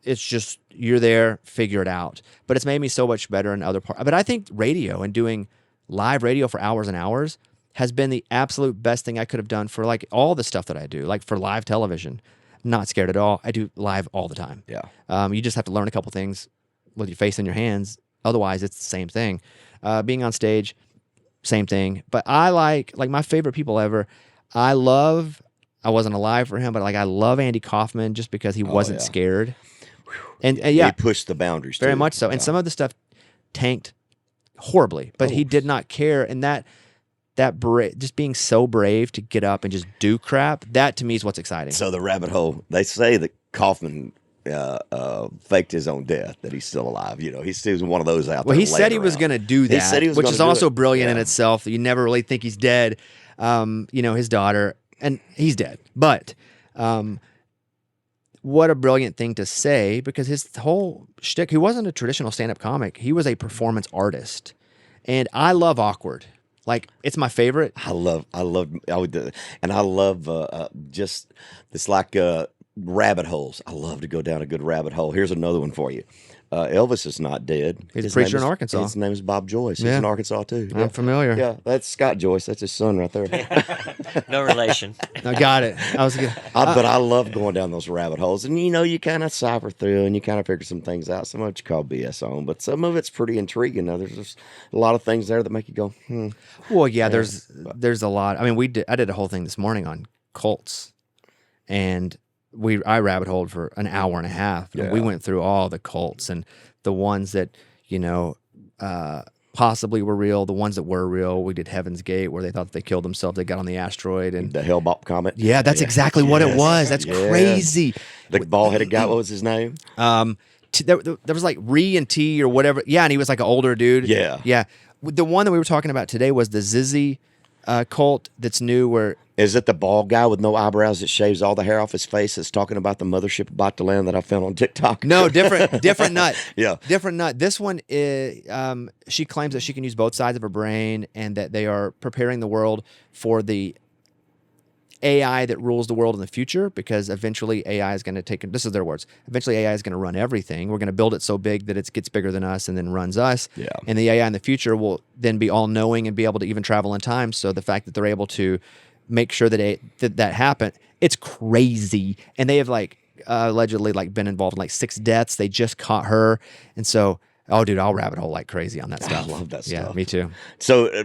just, you're there, figure it out. But it's made me so much better in other parts. But I think radio and doing live radio for hours and hours has been the absolute best thing I could have done for like all the stuff that I do, like for live television. Not scared at all. I do live all the time. Yeah. You just have to learn a couple things with your face in your hands. Otherwise, it's the same thing. Being on stage, same thing. But I like my favorite people ever. I wasn't alive for him, but like I love Andy Kaufman just because he wasn't scared. And he pushed the boundaries very too. much so. And some of the stuff tanked horribly, but he did not care. And just being so brave to get up and just do crap, that to me is what's exciting. So the rabbit hole, they say that Kaufman faked his own death, that he's still alive. He's one of those out there. Well, he said he was going to do that, he said he was which is also brilliant in Yeah. itself. That you never really think he's dead. His daughter, and he's dead. But what a brilliant thing to say, because his whole shtick, he wasn't a traditional stand-up comic. He was a performance artist. And I love awkward. Like, it's my favorite. I love just this like rabbit holes. I love to go down a good rabbit hole. Here's another one for you. Elvis is not dead. He's a preacher in Arkansas. His name is Bob Joyce. He's in Arkansas too. I'm familiar. Yeah, that's Scott Joyce. That's his son right there. No relation. I got it. But I love going down those rabbit holes, and you kind of cipher through and you kind of figure some things out. Some of it you call BS on, but some of it's pretty intriguing. Now, there's just a lot of things there that make you go, Well, yeah, there's a lot. I mean, I did a whole thing this morning on cults, and I rabbit holed for an hour and a half. And we went through all the cults and the ones that, possibly were real, the ones that were real. We did Heaven's Gate, where they thought that they killed themselves. They got on the asteroid and the Hale-Bopp comet. Yeah, that's exactly what it was. That's crazy. The bald-headed guy. What was his name? There was like Re and T or whatever. Yeah, and he was like an older dude. Yeah. The one that we were talking about today was the Zizzy cult that's new. Where is it the bald guy with no eyebrows that shaves all the hair off his face that's talking about the mothership about to land that I found on TikTok? No, different nut. Yeah. Different nut. This one is, she claims that she can use both sides of her brain and that they are preparing the world for the AI that rules the world in the future, because eventually AI is going to take, this is their words, eventually AI is going to run everything. We're going to build it so big that it gets bigger than us and then runs us. Yeah. And the AI in the future will then be all knowing and be able to even travel in time. So the fact that they're able to make sure that that happened, it's crazy. And they have allegedly been involved in 6 deaths. They just caught her. And so, oh, dude, I'll rabbit hole like crazy on that stuff. I love that Yeah, stuff. me too. So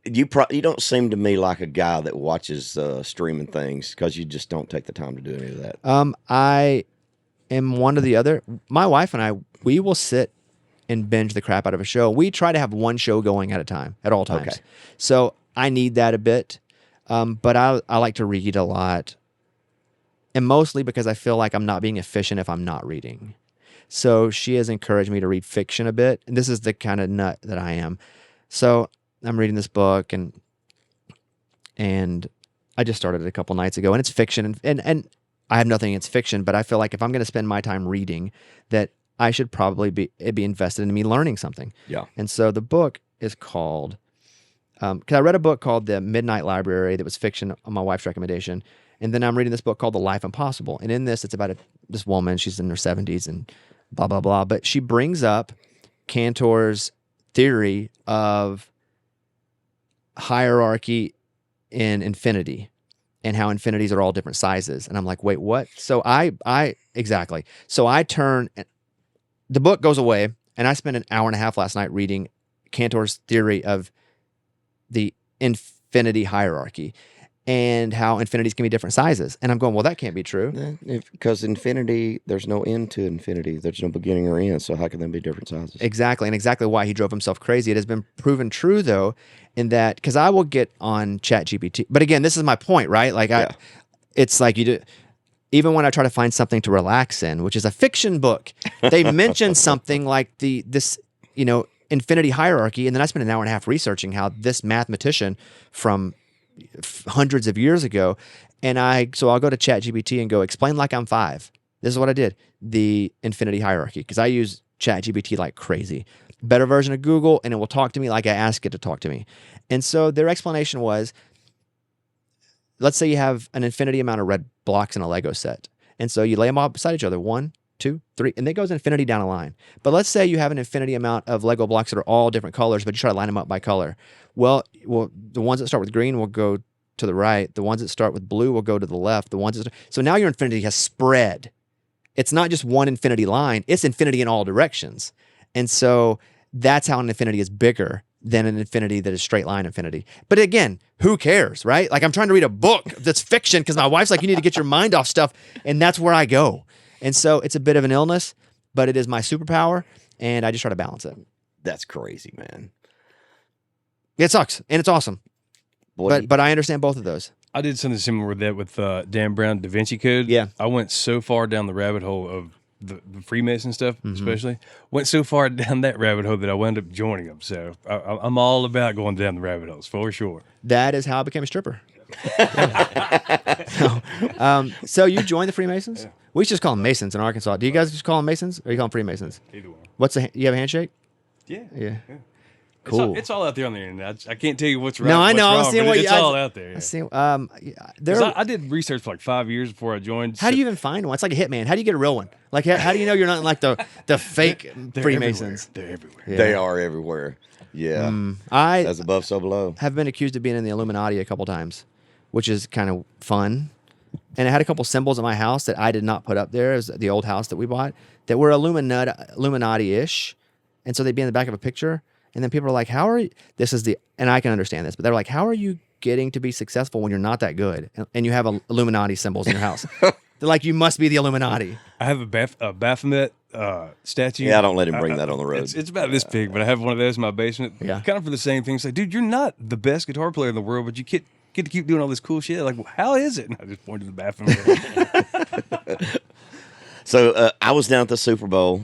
you don't seem to me like a guy that watches streaming things, because you just don't take the time to do any of that. I am one or the other. My wife and I, we will sit and binge the crap out of a show. We try to have one show going at a time, at all times. Okay. So I need that a bit. But I like to read a lot. And mostly because I feel like I'm not being efficient if I'm not reading. So she has encouraged me to read fiction a bit. And this is the kind of nut that I am. So I'm reading this book and I just started it a couple nights ago, and it's fiction and I have nothing against fiction, but I feel like if I'm going to spend my time reading, that I should probably be invested in me learning something. Yeah. And so the book is called, because I read a book called The Midnight Library that was fiction on my wife's recommendation. And then I'm reading this book called The Life Impossible. And in this, it's about this woman, she's in her 70s and blah, blah, blah. But she brings up Cantor's theory of hierarchy in infinity and how infinities are all different sizes. And I'm like, wait, what? So exactly. So I turn, the book goes away, and I spent an hour and a half last night reading Cantor's theory of the infinity hierarchy and how infinities can be different sizes. And I'm going, well, that can't be true. Because infinity, there's no end to infinity. There's no beginning or end. So how can they be different sizes? Exactly. And exactly why he drove himself crazy. It has been proven true, though, in that, because I will get on ChatGPT. But again, this is my point, right? It's like you do. Even when I try to find something to relax in, which is a fiction book, they mention something like this infinity hierarchy. And then I spent an hour and a half researching how this mathematician from hundreds of years ago, so I'll go to ChatGPT and go, explain like I'm 5. This is what I did, the infinity hierarchy, because I use ChatGPT like crazy. Better version of Google, and it will talk to me like I ask it to talk to me. And so their explanation was, let's say you have an infinity amount of red blocks in a Lego set, and so you lay them all beside each other, 1, 2, 3, and it goes infinity down a line. But let's say you have an infinity amount of Lego blocks that are all different colors, but you try to line them up by color. Well, the ones that start with green will go to the right. The ones that start with blue will go to the left. So now your infinity has spread. It's not just one infinity line. It's infinity in all directions. And so that's how an infinity is bigger than an infinity that is straight line infinity. But again, who cares, right? Like, I'm trying to read a book that's fiction because my wife's like, you need to get your mind off stuff. And that's where I go. And so it's a bit of an illness, but it is my superpower, and I just try to balance it. That's crazy, man. It sucks, and it's awesome. But I understand both of those. I did something similar with that with Dan Brown, Da Vinci Code. Yeah. I went so far down the rabbit hole of the Freemason stuff, especially. Went so far down that rabbit hole that I wound up joining them. So I'm all about going down the rabbit holes, for sure. That is how I became a stripper. So you joined the Freemasons? Yeah. We just call them Masons in Arkansas. Do you guys just call them Masons, or you call them Freemasons? Either one. You have a handshake? Yeah. Cool. It's all out there on the internet. I can't tell you what's right. No, I know. What's wrong, it's all out there. Yeah. I did research for like 5 years before I joined. How do you even find one? It's like a hitman. How do you get a real one? Like, how do you know you're not like the fake Freemasons? They're everywhere. Yeah. They are everywhere. Yeah. As above, so below. Have been accused of being in the Illuminati a couple times, which is kind of fun. And I had a couple symbols in my house that I did not put up there, as the old house that we bought, that were Illuminati-ish. And so they'd be in the back of a picture. And then people are like, how are you? And I can understand this, but they're like, how are you getting to be successful when you're not that good? And you have Illuminati symbols in your house. They're They're like, you must be the Illuminati. I have a Baphomet statue. Yeah, don't let him bring that on the road. It's about this big, but I have one of those in my basement. Yeah. Kind of for the same thing. It's like, dude, you're not the best guitar player in the world, but you get to keep doing all this cool shit. Like, how is it? And I just pointed to the Baphomet. So I was down at the Super Bowl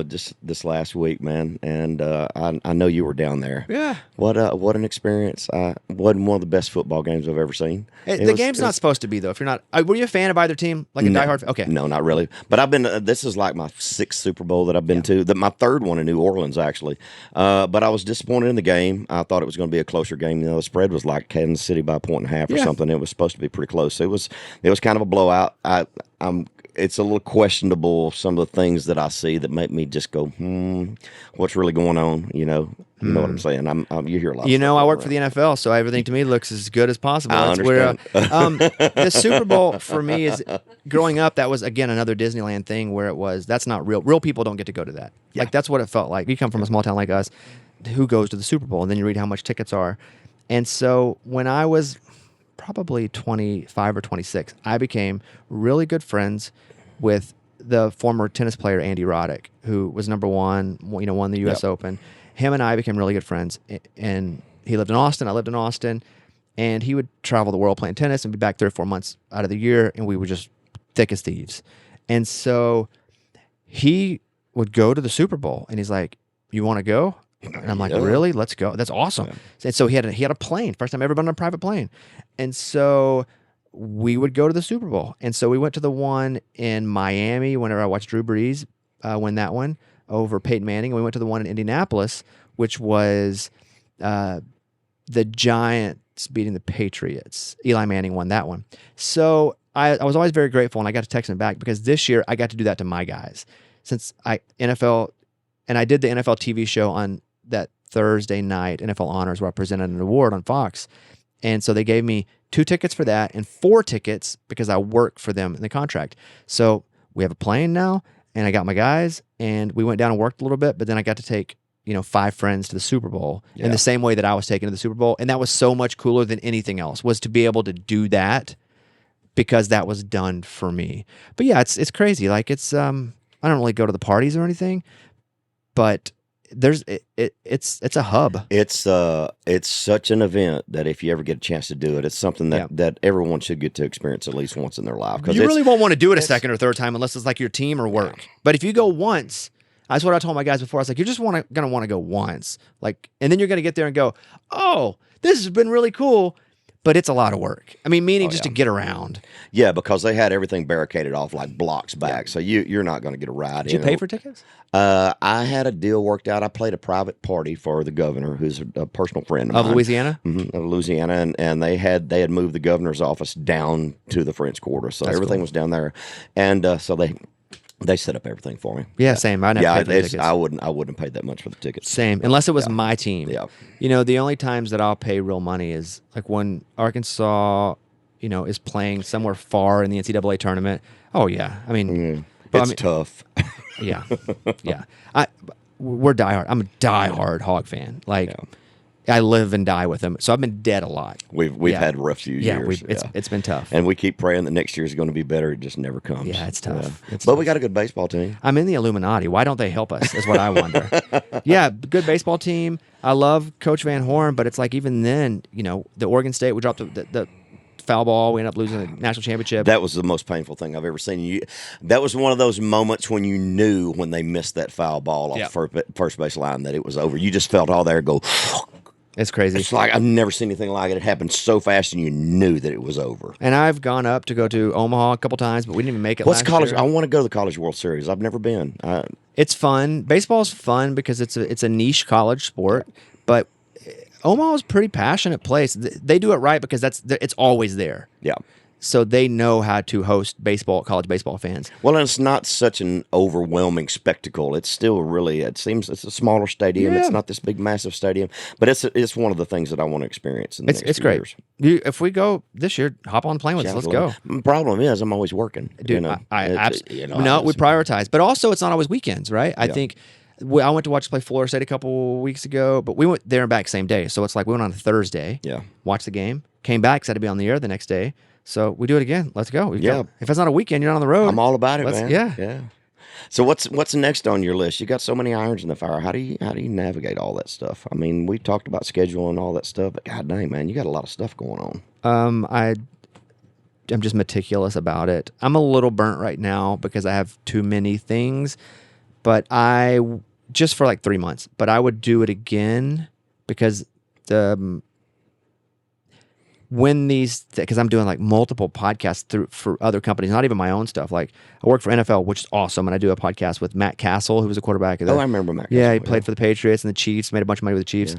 just this last week, man, and I know you were down there. Yeah. What an experience! Wasn't one of the best football games I've ever seen. The game's not supposed to be, though. If you're not, were you a fan of either team? Like a diehard? Okay. No, not really. But I've been. This is like my 6th Super Bowl that I've been to. My 3rd one in New Orleans, actually. But I was disappointed in the game. I thought it was going to be a closer game. You know, the spread was like Kansas City by 1.5 or something. It was supposed to be pretty close. It was kind of a blowout. It's a little questionable, some of the things that I see that make me just go, what's really going on? You know what I'm saying? You hear a lot. I work for the NFL, so everything to me looks as good as possible. I understand. The Super Bowl for me is, growing up, that was, again, another Disneyland thing where that's not real. Real people don't get to go to that. Yeah. Like, that's what it felt like. You come from a small town like us, who goes to the Super Bowl? And then you read how much tickets are. And so when I was probably 25 or 26, I became really good friends with the former tennis player Andy Roddick, who was number one, won the U.S. Open. Him and I became really good friends, and he lived in Austin. I lived in Austin, and he would travel the world playing tennis and be back 3 or 4 months out of the year, and we were just thick as thieves. And so he would go to the Super Bowl, and he's like, "You want to go?" And I'm like, "Really? Let's go. That's awesome." Yeah. And so he had a plane, first time ever been on a private plane. And so we would go to the Super Bowl. And so we went to the one in Miami whenever I watched Drew Brees win that one over Peyton Manning. And we went to the one in Indianapolis, which was the Giants beating the Patriots. Eli Manning won that one. So I was always very grateful, and I got to text him back because this year I got to do that to my guys. Since I did the NFL TV show on that Thursday night, NFL Honors, where I presented an award on Fox. And so they gave me 2 tickets for that and 4 tickets because I work for them in the contract. So we have a plane now, and I got my guys, and we went down and worked a little bit, but then I got to take 5 friends to the Super Bowl in the same way that I was taken to the Super Bowl. And that was so much cooler than anything else, was to be able to do that because that was done for me. But yeah, it's crazy. Like, it's I don't really go to the parties or anything, but it's a hub. It's such an event that if you ever get a chance to do it, it's something that everyone should get to experience at least once in their life. You really won't want to do it a second or third time unless it's like your team or work. Yeah. But if you go once, that's what I told my guys before. I was like, you're just gonna want to go once, like, and then you're gonna get there and go, oh, this has been really cool. But it's a lot of work. I mean, meaning just to get around. Yeah, because they had everything barricaded off like blocks back, so you're not going to get a ride. Did you pay for tickets? I had a deal worked out. I played a private party for the governor, who's a personal friend of mine. Louisiana. Mm-hmm, of Louisiana, and they had moved the governor's office down to the French Quarter, so everything was down there, and so they set up everything for me. Yeah, same. I never paid for the tickets. I wouldn't have paid that much for the tickets. Same, unless it was my team. Yeah. The only times that I'll pay real money is like when Arkansas, is playing somewhere far in the NCAA tournament. Oh yeah, I mean, it's tough. Yeah, yeah. We're diehard. I'm a diehard Hog fan. Like, I live and die with them. So I've been dead a lot. We've had a rough few years. It's been tough. And we keep praying that next year is going to be better. It just never comes. Yeah, it's tough. But we got a good baseball team. I'm in the Illuminati. Why don't they help us is what I wonder. Yeah, good baseball team. I love Coach Van Horn, but it's like even then, the Oregon State, we dropped the foul ball. We ended up losing the national championship. That was the most painful thing I've ever seen. That was one of those moments when you knew when they missed that foul ball off the first base line that it was over. You just felt all there go... It's crazy. It's like I've never seen anything like it. It happened so fast, and you knew that it was over. And I've gone up to go to Omaha a couple times, but we didn't even make it last year. I want to go to the College World Series. I've never been. It's fun. Baseball's fun because it's a niche college sport, but Omaha's a pretty passionate place. They do it right because it's always there. Yeah. So they know how to host college baseball fans. Well, and it's not such an overwhelming spectacle. It's still really, it seems it's a smaller stadium. Yeah. It's not this big, massive stadium. But it's one of the things that I want to experience in the next few years. If we go this year, hop on the plane with us. Let's go. The problem is I'm always working. Dude, we prioritize. But also, it's not always weekends, right? I think I went to watch play Florida State a couple weeks ago, but we went there and back same day. So it's like we went on a Thursday, watched the game, came back, 'cause I had to be on the air the next day. So we do it again. Let's go. Yeah. If it's not a weekend, you're not on the road. I'm all about it, man. Yeah. Yeah. So what's next on your list? You got so many irons in the fire. How do you navigate all that stuff? I mean, we talked about schedule and all that stuff, but god dang, man, you got a lot of stuff going on. I'm just meticulous about it. I'm a little burnt right now because I have too many things, but just for like 3 months, but I would do it again because because I'm doing like multiple podcasts for other companies, not even my own stuff. Like I work for NFL, which is awesome, and I do a podcast with Matt Castle, who was a quarterback. I remember Matt Castle. Yeah, he played for the Patriots and the Chiefs, made a bunch of money with the Chiefs.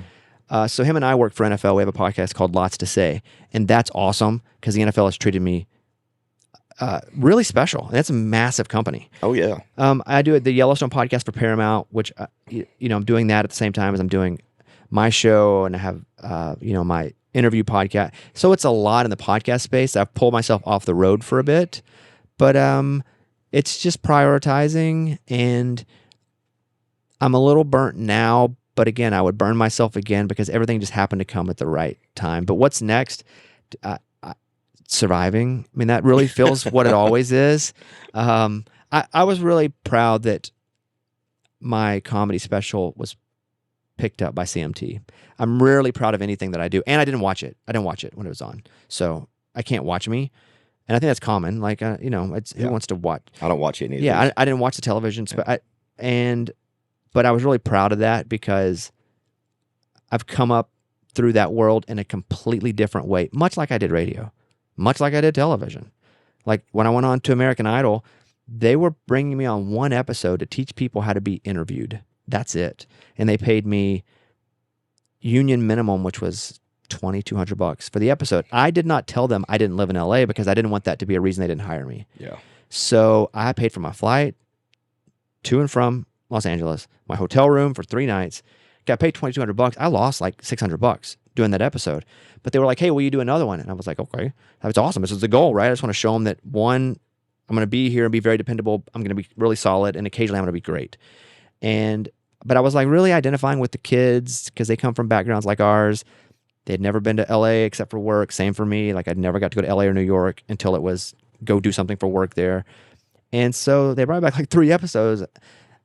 Yeah. So him and I work for NFL. We have a podcast called Lots to Say, and that's awesome because the NFL has treated me really special. And that's a massive company. Oh yeah. I do the Yellowstone podcast for Paramount, which I'm doing that at the same time as I'm doing my show, and I have my interview podcast. So it's a lot in the podcast space. I've pulled myself off the road for a bit, but it's just prioritizing, and I'm a little burnt now, but again, I would burn myself again because everything just happened to come at the right time. But what's next? Surviving. I mean, that really feels what it always is. I was really proud that my comedy special was picked up by CMT. I'm really proud of anything that I do. And I didn't watch it. I didn't watch it when it was on. So I can't watch me. And I think that's common. Like, who wants to watch? I don't watch it either. Yeah, I didn't watch the television. Yeah. But I was really proud of that because I've come up through that world in a completely different way, much like I did radio, much like I did television. Like when I went on to American Idol, they were bringing me on one episode to teach people how to be interviewed. That's it. And they paid me union minimum, which was $2,200 for the episode. I did not tell them I didn't live in LA because I didn't want that to be a reason they didn't hire me. Yeah. So I paid for my flight to and from Los Angeles, my hotel room for 3 nights, got paid $2,200. I lost like $600 doing that episode. But they were like, hey, will you do another one? And I was like, okay, that's awesome. This is the goal, right? I just want to show them that, one, I'm going to be here and be very dependable. I'm going to be really solid. And occasionally I'm going to be great. But I was like really identifying with the kids because they come from backgrounds like ours. They'd never been to LA except for work. Same for me. Like I'd never got to go to LA or New York until it was go do something for work there. And so they brought back like 3 episodes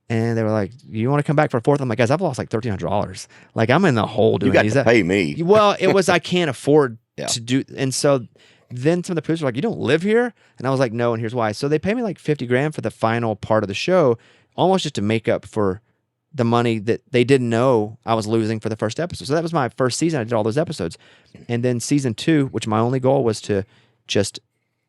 and they were like, you want to come back for a 4th? I'm like, guys, I've lost like $1,300. Like I'm in the hole doing these. You got to pay me. Well, it was, I can't afford to do. And so then some of the producers were like, you don't live here? And I was like, no, and here's why. So they paid me like $50,000 for the final part of the show, almost just to make up for the money that they didn't know I was losing for the first episode. So that was my first season. I did all those episodes. And then season 2, which my only goal was to just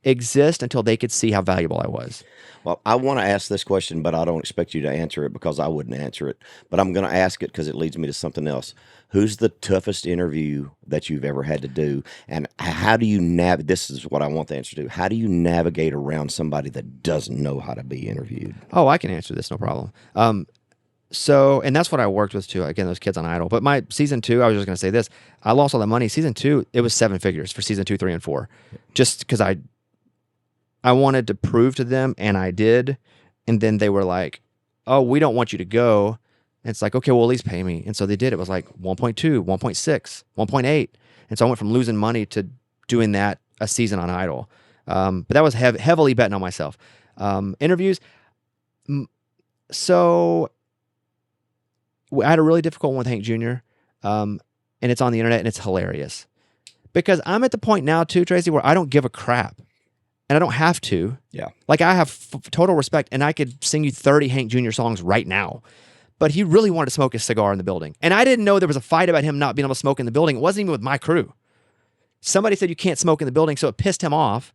exist until they could see how valuable I was. Well, I want to ask this question, but I don't expect you to answer it because I wouldn't answer it. But I'm going to ask it because it leads me to something else. Who's the toughest interview that you've ever had to do? And how do you navigate? This is what I want the answer to. How do you navigate around somebody that doesn't know how to be interviewed? Oh, I can answer this, no problem. So, and that's what I worked with too. Again, those kids on Idol. But my season 2, I was just going to say this. I lost all that money. Season 2, it was 7 figures for season 2, 3, and 4. Just because I wanted to prove to them, and I did. And then they were like, oh, we don't want you to go. And it's like, okay, well, at least pay me. And so they did. It was like 1.2, 1.6, 1.8. And so I went from losing money to doing that a season on Idol. But that was heavily betting on myself. Interviews. So I had a really difficult one with Hank Jr. And it's on the internet and it's hilarious because I'm at the point now too, Tracy, where I don't give a crap and I don't have to. Yeah. Like I have total respect and I could sing you 30 Hank Jr. songs right now, but he really wanted to smoke his cigar in the building. And I didn't know there was a fight about him not being able to smoke in the building. It wasn't even with my crew. Somebody said you can't smoke in the building. So it pissed him off.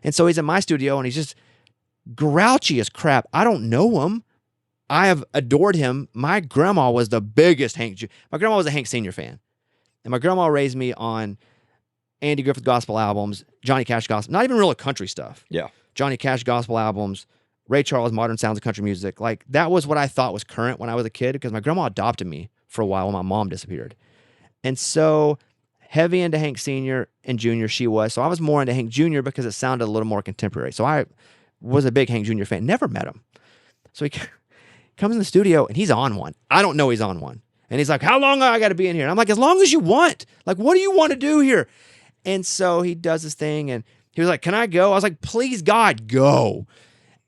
And so he's in my studio and he's just grouchy as crap. I don't know him. I have adored him. My grandma was the biggest my grandma was a Hank Sr. fan. And my grandma raised me on Andy Griffith gospel albums, Johnny Cash gospel, not even real country stuff. Yeah. Johnny Cash gospel albums, Ray Charles modern sounds of country music. Like that was what I thought was current when I was a kid because my grandma adopted me for a while when my mom disappeared. And so heavy into Hank Sr. and Jr. she was. So I was more into Hank Jr. because it sounded a little more contemporary. So I was a big Hank Jr. fan. Never met him. So he comes in the studio and he's on one. I don't know he's on one. And he's like, how long I got to be in here? And I'm like, as long as you want. Like, what do you want to do here? And so he does this thing, and he was like, "Can I go?" I was like, "Please, God, go."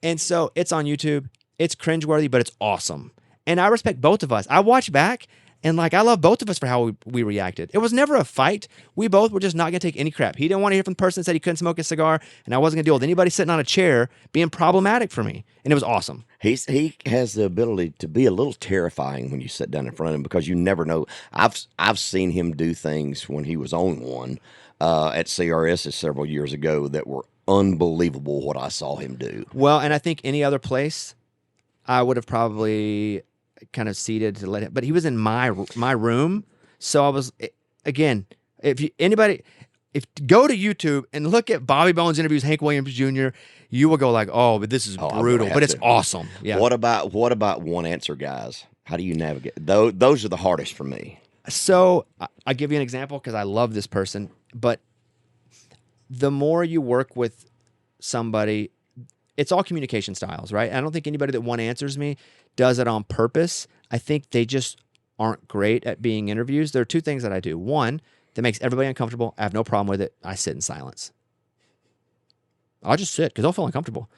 And so it's on YouTube. It's cringeworthy, but it's awesome. And I respect both of us. I watch back, and like I love both of us for how we reacted. It was never a fight. We both were just not going to take any crap. He didn't want to hear from the person that said he couldn't smoke a cigar, and I wasn't going to deal with anybody sitting on a chair being problematic for me. And it was awesome. He has the ability to be a little terrifying when you sit down in front of him because you never know. I've seen him do things when he was on one at CRS several years ago that were unbelievable. What I saw him do. Well, and I think any other place, I would have probably kind of ceded to let him. But he was in my room, so I was again. If go to YouTube and look at Bobby Bones interviews Hank Williams Jr., you will go like, "Oh, but this is brutal," but it's awesome. Yeah. What about one answer guys? How do you navigate? Those are the hardest for me. So I'll give you an example because I love this person, but the more you work with somebody, it's all communication styles, right? I don't think anybody that one answers me does it on purpose. I think they just aren't great at being interviews. There are two things that I do. One, that makes everybody uncomfortable. I have no problem with it. I sit in silence. I'll just sit because I'll feel uncomfortable.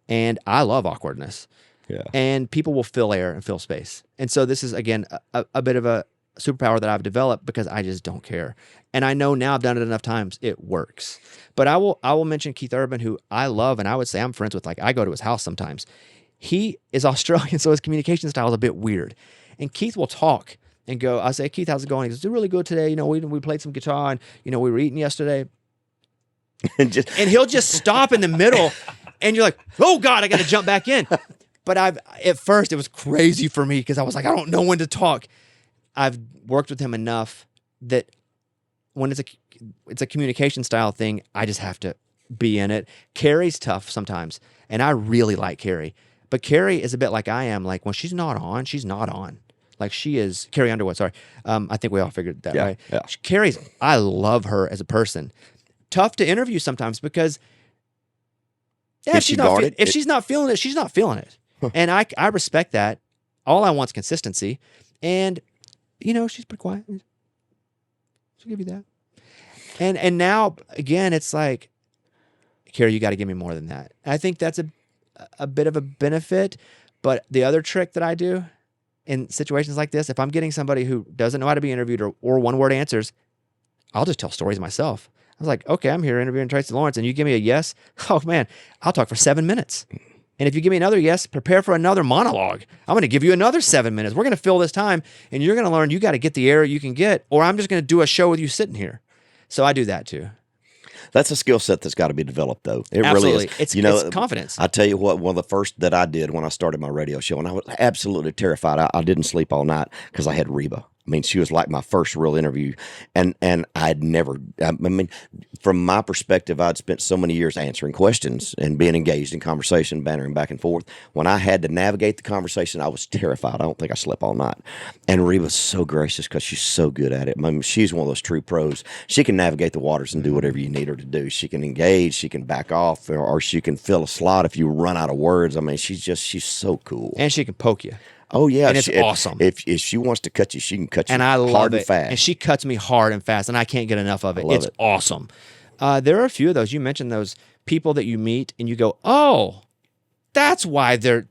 And I love awkwardness. Yeah. And people will fill air and fill space. And so this is, again, a bit of a superpower that I've developed because I just don't care. And I know now I've done it enough times, it works. But I will mention Keith Urban, who I love, and I would say I'm friends with. Like, I go to his house sometimes. He is Australian, so his communication style is a bit weird. And Keith will talk and go, I say, "Keith, how's it going?" He goes, "It's really good today. You know, we played some guitar, and, you know, we were eating yesterday." and he'll just stop in the middle, and you're like, "Oh, God, I got to jump back in." But at first, it was crazy for me because I was like, I don't know when to talk. I've worked with him enough that when it's a communication style thing, I just have to be in it. Carrie's tough sometimes, and I really like Carrie. But Carrie is a bit like I am. Like, when she's not on, she's not on. Like, she is Carrie Underwood. Sorry, I think we all figured that, right? Yeah. Carrie's. I love her as a person. Tough to interview sometimes because if she's not feeling it, she's not feeling it, and I respect that. All I want is consistency, and you know, she's pretty quiet. She'll give you that. And now again, it's like, Carrie, you got to give me more than that. I think that's a bit of a benefit. But the other trick that I do in situations like this, if I'm getting somebody who doesn't know how to be interviewed or one-word answers, I'll just tell stories myself. I was like, okay, I'm here interviewing Tracy Lawrence, and you give me a yes. Oh man, I'll talk for 7 minutes. And if you give me another yes, prepare for another monologue. I'm going to give you another 7 minutes. We're going to fill this time, and you're going to learn you got to get the air you can get, or I'm just going to do a show with you sitting here. So I do that too. That's a skill set that's got to be developed, though. It Absolutely. really is. It's confidence. I tell you what, one of the first that I did when I started my radio show, and I was absolutely terrified. I didn't sleep all night because I had Reba. I mean, she was like my first real interview, and I'd never. I mean, from my perspective, I'd spent so many years answering questions and being engaged in conversation, bantering back and forth. When I had to navigate the conversation, I was terrified. I don't think I slept all night. And Reba's so gracious because she's so good at it. I mean, she's one of those true pros. She can navigate the waters and do whatever you need her to do. She can engage, she can back off, or she can fill a slot if you run out of words. I mean, she's so cool, and she can poke you. Oh yeah, and it's awesome. If she wants to cut you, she can cut you. And I love hard it. And fast. And she cuts me hard and fast, and I can't get enough of it. Love It's it. awesome. There are a few of those. You mentioned those people that you meet, and you go, "Oh, that's why they're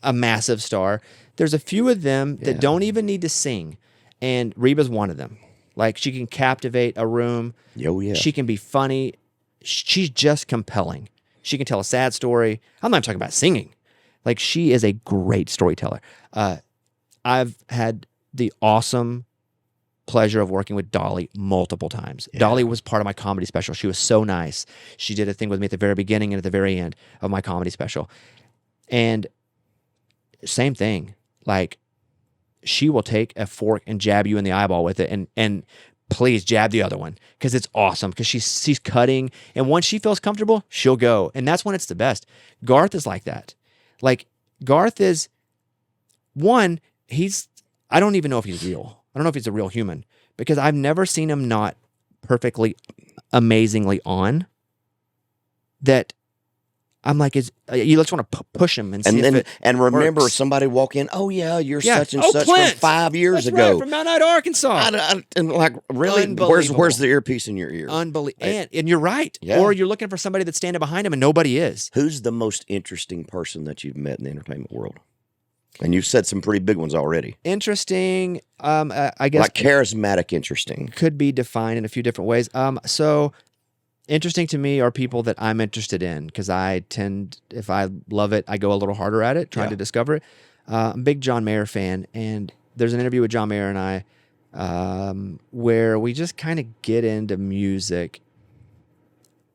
a massive star." There's a few of them that don't even need to sing, and Reba's one of them. Like, she can captivate a room. Oh yeah, she can be funny. She's just compelling. She can tell a sad story. I'm not talking about singing. Like, she is a great storyteller. I've had the awesome pleasure of working with Dolly multiple times. Yeah. Dolly was part of my comedy special. She was so nice. She did a thing with me at the very beginning and at the very end of my comedy special. And same thing. Like, she will take a fork and jab you in the eyeball with it, and please jab the other one, because it's awesome, because she's cutting, and once she feels comfortable, she'll go. And that's when it's the best. Garth is like that. Like, Garth is one, I don't even know if he's real. I don't know if he's a real human, because I've never seen him not perfectly, amazingly on. That I'm like, you just want to push them and see if it remember works. somebody walk in. Oh yeah, you're Yeah. such and Oh, such Clint. from 5 years That's ago right, from Mount Ida, Arkansas. and like really, Unbelievable. where's the earpiece in your ear? Unbelievable. And you're right. Yeah. Or you're looking for somebody that's standing behind him and nobody is. Who's the most interesting person that you've met in the entertainment world? And you've said some pretty big ones already. Interesting. I guess like charismatic, interesting could be defined in a few different ways. So interesting to me are people that I'm interested in because I tend, if I love it, I go a little harder at it, trying to discover it. I'm a big John Mayer fan, and there's an interview with John Mayer and I where we just kind of get into music.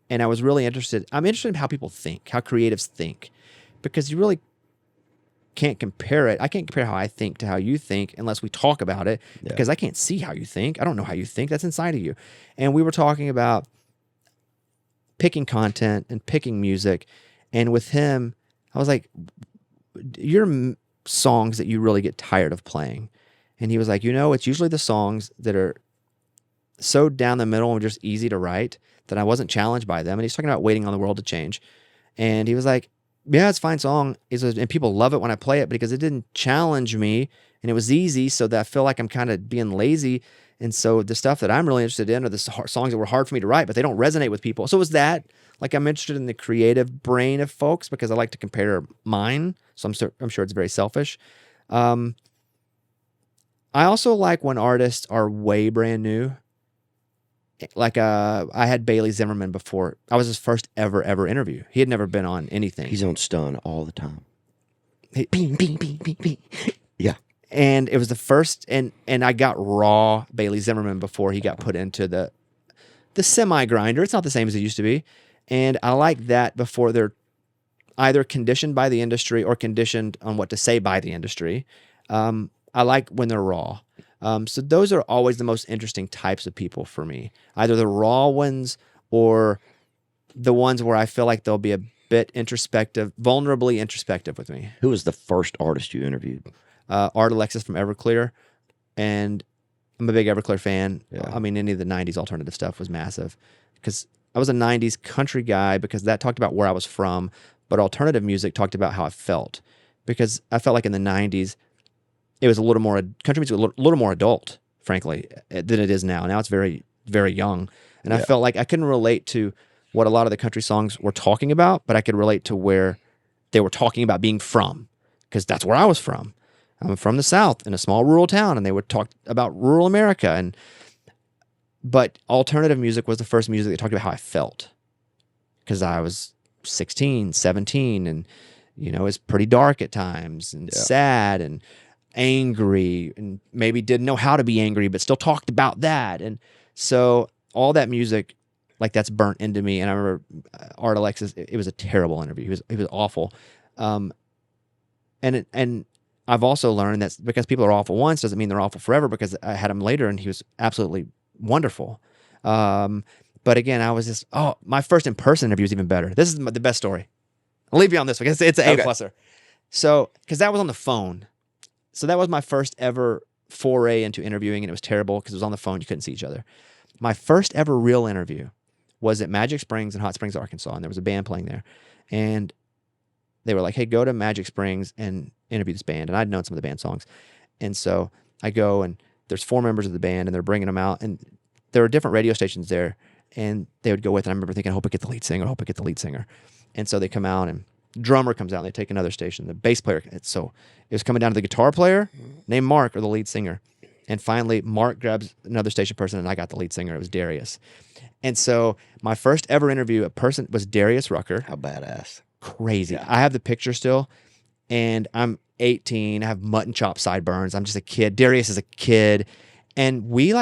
And I was really interested. I'm interested in how people think, how creatives think, because you really can't compare it. I can't compare how I think to how you think unless we talk about it because I can't see how you think. I don't know how you think. That's inside of you. And we were talking about picking content and picking music. And with him, I was like, your songs that you really get tired of playing. And he was like, it's usually the songs that are so down the middle and just easy to write that I wasn't challenged by them. And he's talking about waiting on the world to change. And he was like, yeah, it's a fine song. And people love it when I play it because it didn't challenge me and it was easy. So that I feel like I'm kind of being lazy. And so the stuff that I'm really interested in are the songs that were hard for me to write, but they don't resonate with people. So it was that. Like I'm interested in the creative brain of folks because I like to compare mine. So I'm sure it's very selfish. I also like when artists are way brand new. Like I had Bailey Zimmerman before. I was his first ever interview. He had never been on anything. He's on Stun all the time. Bing, bing, bing, bing, bing. Yeah. And it was the first, and I got raw Bailey Zimmerman before he got put into the semi-grinder. It's not the same as it used to be. And I like that before they're either conditioned by the industry or conditioned on what to say by the industry. I like when they're raw. So those are always the most interesting types of people for me. Either the raw ones or the ones where I feel like they'll be a bit introspective, vulnerably introspective with me. Who was the first artist you interviewed? Art Alexis from Everclear. And I'm a big Everclear fan. Yeah. I mean, any of the 90s alternative stuff was massive. Because I was a 90s country guy because that talked about where I was from. But alternative music talked about how I felt. Because I felt like in the 90s, it was a little more, country music was a little more adult, frankly, than it is now. Now it's very, very young. And I felt like I couldn't relate to what a lot of the country songs were talking about, but I could relate to where they were talking about being from, because that's where I was from. I'm from the South in a small rural town, and they would talk about rural America. But alternative music was the first music that talked about how I felt, because I was 16, 17, and, it was pretty dark at times and sad and angry and maybe didn't know how to be angry, but still talked about that. And so all that music, like that's burnt into me. And I remember Art Alexis, it was a terrible interview. He was awful. And I've also learned that because people are awful once doesn't mean they're awful forever, because I had him later and he was absolutely wonderful. But again, I was just, my first in-person interview was even better. This is the best story. I'll leave you on this one because it's an A-pluser. So, because that was on the phone. So that was my first ever foray into interviewing, and it was terrible because it was on the phone. You couldn't see each other. My first ever real interview was at Magic Springs in Hot Springs, Arkansas, and there was a band playing there. And they were like, hey, go to Magic Springs and interview this band. And I'd known some of the band songs. And so I go, and there's 4 members of the band, and they're bringing them out. And there were different radio stations there, and they would go with, and I remember thinking, I hope I get the lead singer, I hope I get the lead singer. And so they come out, and drummer comes out, and they take another station. The bass player, so it was coming down to the guitar player named Mark or the lead singer. And finally, Mark grabs another station person, and I got the lead singer. It was Darius. And so my first ever interview, a person was Darius Rucker. How badass. Crazy. Yeah. I have the picture still, and I'm 18. I have mutton chop sideburns. I'm just a kid. Darius is a kid. And we've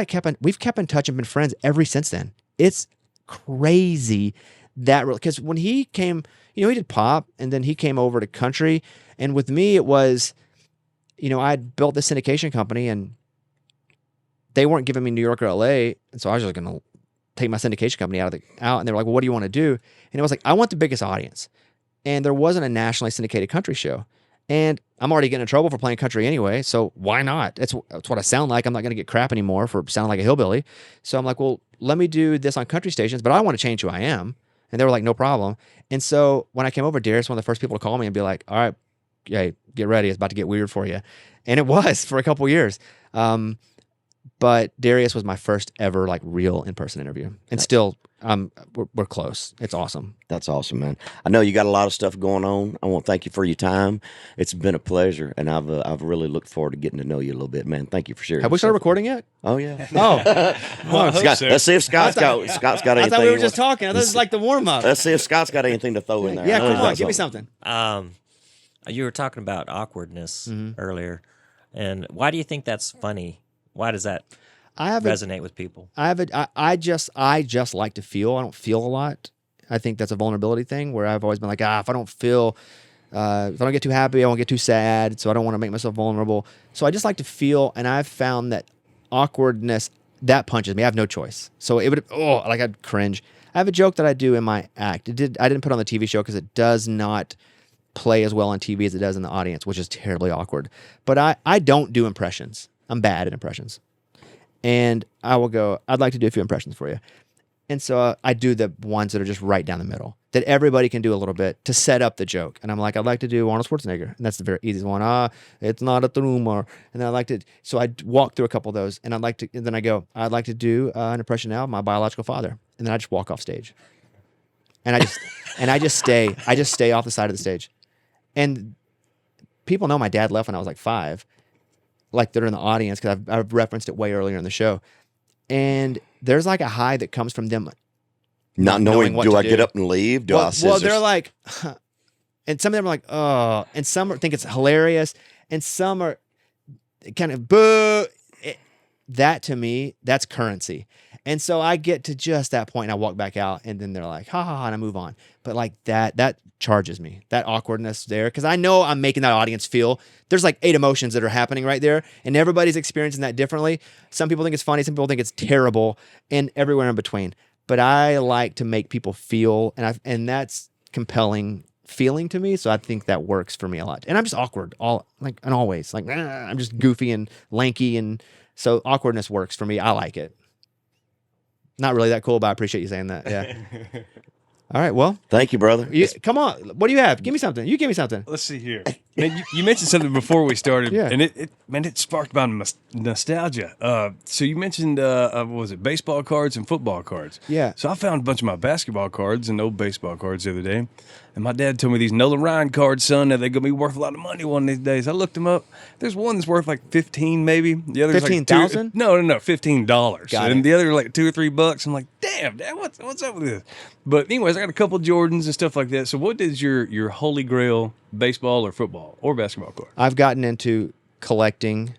kept in touch and been friends ever since then. It's crazy that, because when he came, he did pop, and then he came over to country. And with me, it was, I'd built this syndication company, and they weren't giving me New York or LA. And so I was just going to take my syndication company out. And they were like, well, what do you want to do? And it was like, I want the biggest audience. And there wasn't a nationally syndicated country show. And I'm already getting in trouble for playing country anyway, so why not? That's what I sound like. I'm not going to get crap anymore for sounding like a hillbilly. So I'm like, well, let me do this on country stations, but I want to change who I am. And they were like, no problem. And so when I came over, Darius was one of the first people to call me and be like, all right, hey, get ready. It's about to get weird for you. And it was for a couple years. But Darius was my first ever like real in-person interview. And still, we're close. It's awesome. That's awesome, man. I know you got a lot of stuff going on. I want to thank you for your time. It's been a pleasure, and I've really looked forward to getting to know you a little bit, man. Thank you for sharing. Have we started recording yet? Oh yeah. Scott, let's see if Scott's got anything. I thought we were just talking. I thought this was like the warm-up. Let's see if Scott's got anything to throw in there. Yeah, come on, give me something. You were talking about awkwardness earlier, and why do you think that's funny? Why does that resonate with people? I just like to feel. I don't feel a lot. I think that's a vulnerability thing where I've always been like, if I don't feel, if I don't get too happy, I won't get too sad. So I don't want to make myself vulnerable. So I just like to feel, and I've found that awkwardness, that punches me. I have no choice. So it would, I'd cringe. I have a joke that I do in my act. I didn't put it on the TV show because it does not play as well on TV as it does in the audience, which is terribly awkward. But I don't do impressions. I'm bad at impressions. And I will go, I'd like to do a few impressions for you. And so I do the ones that are just right down the middle that everybody can do a little bit to set up the joke. And I'm like, I'd like to do Arnold Schwarzenegger. And that's the very easiest one. It's not a tumor. And then I like to, so I walk through a couple of those and and then I go, I'd like to do an impression now of my biological father. And then I just walk off stage. And I just stay off the side of the stage. And people know my dad left when I was like 5. Like they're in the audience because I've referenced it way earlier in the show. And there's like a high that comes from them not knowing what do I get up and leave? Well, they're like, and some of them are like, oh, and some think it's hilarious, and some are kind of boo. That to me, that's currency. And so I get to just that point and I walk back out and then they're like, ha ha ha, and I move on. But like that charges me, that awkwardness there. Because I know I'm making that audience feel, there's like 8 emotions that are happening right there. And everybody's experiencing that differently. Some people think it's funny, some people think it's terrible, and everywhere in between. But I like to make people feel, and that's compelling feeling to me. So I think that works for me a lot. And I'm just awkward always. Like, I'm just goofy and lanky. And so awkwardness works for me. I like it. Not really that cool, but I appreciate you saying that. Yeah. All right. Well, thank you, brother. Come on. What do you have? Give me something. You give me something. Let's see here. Man, you mentioned something before we started, Yeah. and it sparked my nostalgia. So you mentioned what was it, baseball cards and football cards? Yeah. So I found a bunch of my basketball cards and old baseball cards the other day, and my dad told me these Nolan Ryan cards, son, that they're gonna be worth a lot of money one of these days. I looked them up. There's one that's worth like 15, maybe. The other's like $15,000? No, $15. Got and it. the other like $2 or $3. I'm like, damn, Dad, what's up with this? But anyways, I got a couple Jordans and stuff like that. So what is your holy grail baseball or football or basketball card? I've gotten into collecting.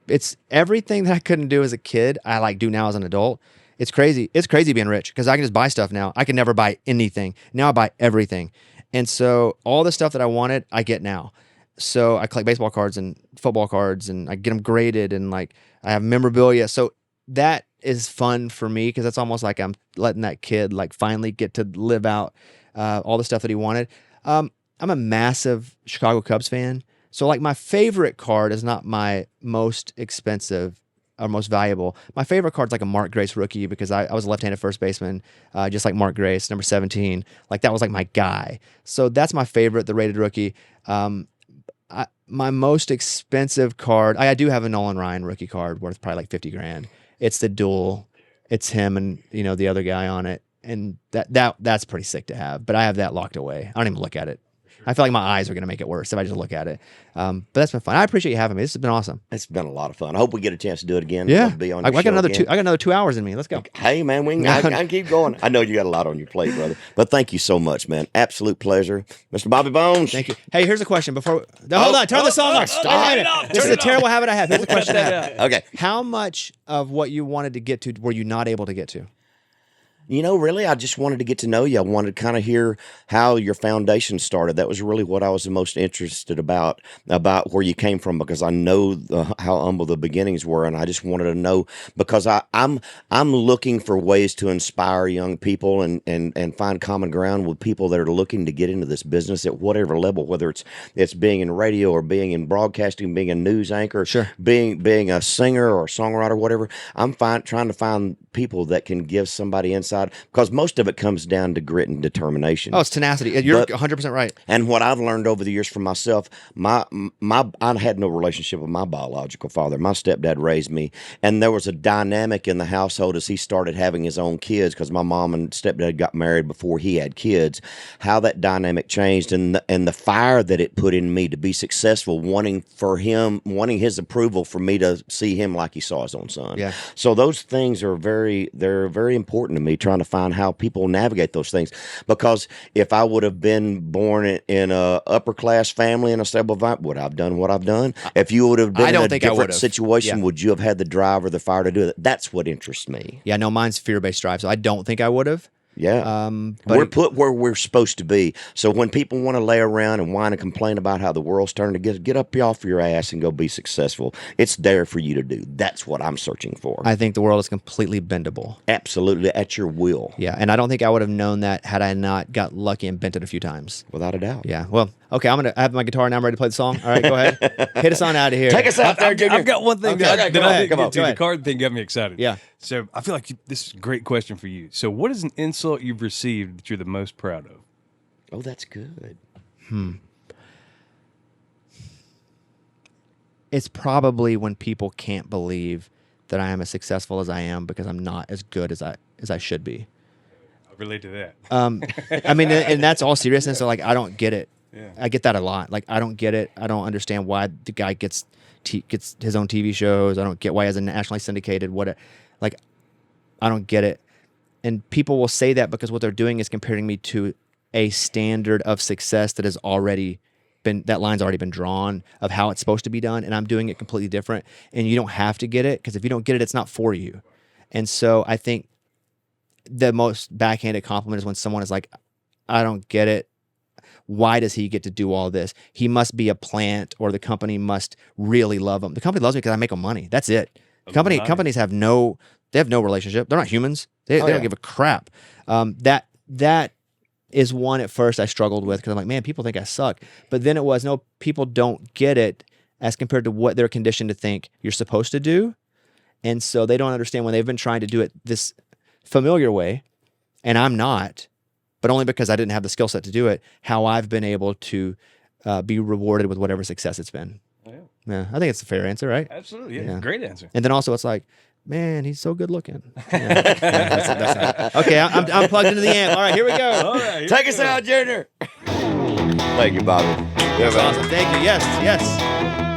It's everything that I couldn't do as a kid, I like do now as an adult. It's crazy. It's crazy being rich because I can just buy stuff now. I can never buy anything. Now I buy everything. And so all the stuff that I wanted, I get now. So I collect baseball cards and football cards and I get them graded and like I have memorabilia. So that is fun for me because that's almost like I'm letting that kid like finally get to live out all the stuff that he wanted. I'm a massive Chicago Cubs fan. So like my favorite card is not my most expensive or most valuable. My favorite card's like a Mark Grace rookie because I was a left-handed first baseman, just like Mark Grace, number 17. Like that was like my guy. So that's my favorite, the rated rookie. My most expensive card, I do have a Nolan Ryan rookie card worth probably like $50,000. It's the duel. It's him and the other guy on it, and that's pretty sick to have. But I have that locked away. I don't even look at it. I feel like my eyes are going to make it worse if I just look at it. But that's been fun. I appreciate you having me. This has been awesome. It's been a lot of fun. I hope we get a chance to do it again. Yeah, Be on I your got another show again. I got another 2 hours in me. Let's go. Hey man, I can keep going. I know you got a lot on your plate, brother. But thank you so much, man. Absolute pleasure, Mr. Bobby Bones. Thank you. Hey, here's a question. Hold on, turn the song off. Stop. This is a terrible habit I have. Here's a question I have. Okay. How much of what you wanted to get to were you not able to get to? Really, I just wanted to get to know you. I wanted to kind of hear how your foundation started. That was really what I was the most interested about where you came from, because I know how humble the beginnings were, and I just wanted to know because I'm looking for ways to inspire young people and find common ground with people that are looking to get into this business at whatever level, whether it's being in radio or being in broadcasting, being a news anchor, Sure. being a singer or a songwriter, whatever. I'm trying to find people that can give somebody insight, because most of it comes down to grit and determination. Oh, it's tenacity. You're 100% right. And what I've learned over the years from myself, I had no relationship with my biological father. My stepdad raised me, and there was a dynamic in the household as he started having his own kids, because my mom and stepdad got married before he had kids. How that dynamic changed, and the fire that it put in me to be successful, wanting his approval for me to see him like he saw his own son. Yeah. So those things are very important to me, trying to find how people navigate those things. Because if I would have been born in a upper class family in a stable environment, would I have done what I've done? If you would have been in a different situation, would you have had the drive or the fire to do it? That's what interests me. Yeah, no, mine's fear-based drive, so I don't think I would have. Yeah. We're put where we're supposed to be. So when people want to lay around and whine and complain about how the world's turning, to get up off your ass and go be successful. It's there for you to do. That's what I'm searching for. I think the world is completely bendable. Absolutely, at your will. Yeah, and I don't think I would have known that had I not got lucky and bent it a few times. Without a doubt. Yeah, well, okay, I have my guitar now. I'm ready to play the song. All right, go ahead. Hit us on out of here. Take us out there, Junior. I've got one thing that I didn't get to. The card thing got me excited. Yeah. So I feel like this is a great question for you. So what is an insult you've received that you're the most proud of? Oh, that's good. It's probably when people can't believe that I am as successful as I am because I'm not as good as I should be. I relate to that. I mean, and that's all seriousness. So like, I don't get it. Yeah. I get that a lot. Like, I don't get it. I don't understand why the guy gets his own TV shows. I don't get why he has a nationally syndicated like, I don't get it. And people will say that because what they're doing is comparing me to a standard of success that has already been, that line's already been drawn of how it's supposed to be done. And I'm doing it completely different. And you don't have to get it, because if you don't get it, it's not for you. And so I think the most backhanded compliment is when someone is like, I don't get it. Why does he get to do all this? He must be a plant, or the company must really love him. The company loves me because I make them money. That's it. Companies have no relationship. They're not humans. They don't give a crap. That is one at first I struggled with, because I'm like, man, people think I suck. But then it was, no, people don't get it as compared to what they're conditioned to think you're supposed to do. And so they don't understand when they've been trying to do it this familiar way, and I'm not, but only because I didn't have the skill set to do it, how I've been able to be rewarded with whatever success it's been. Yeah, I think it's a fair answer, right? Absolutely, yeah. Great answer. And then also it's like, man, he's so good looking. Yeah, that's okay, I'm plugged into the amp. All right, here we go. All right, Take us out, Junior. Thank you, Bobby. That's awesome. Thank you. Yes.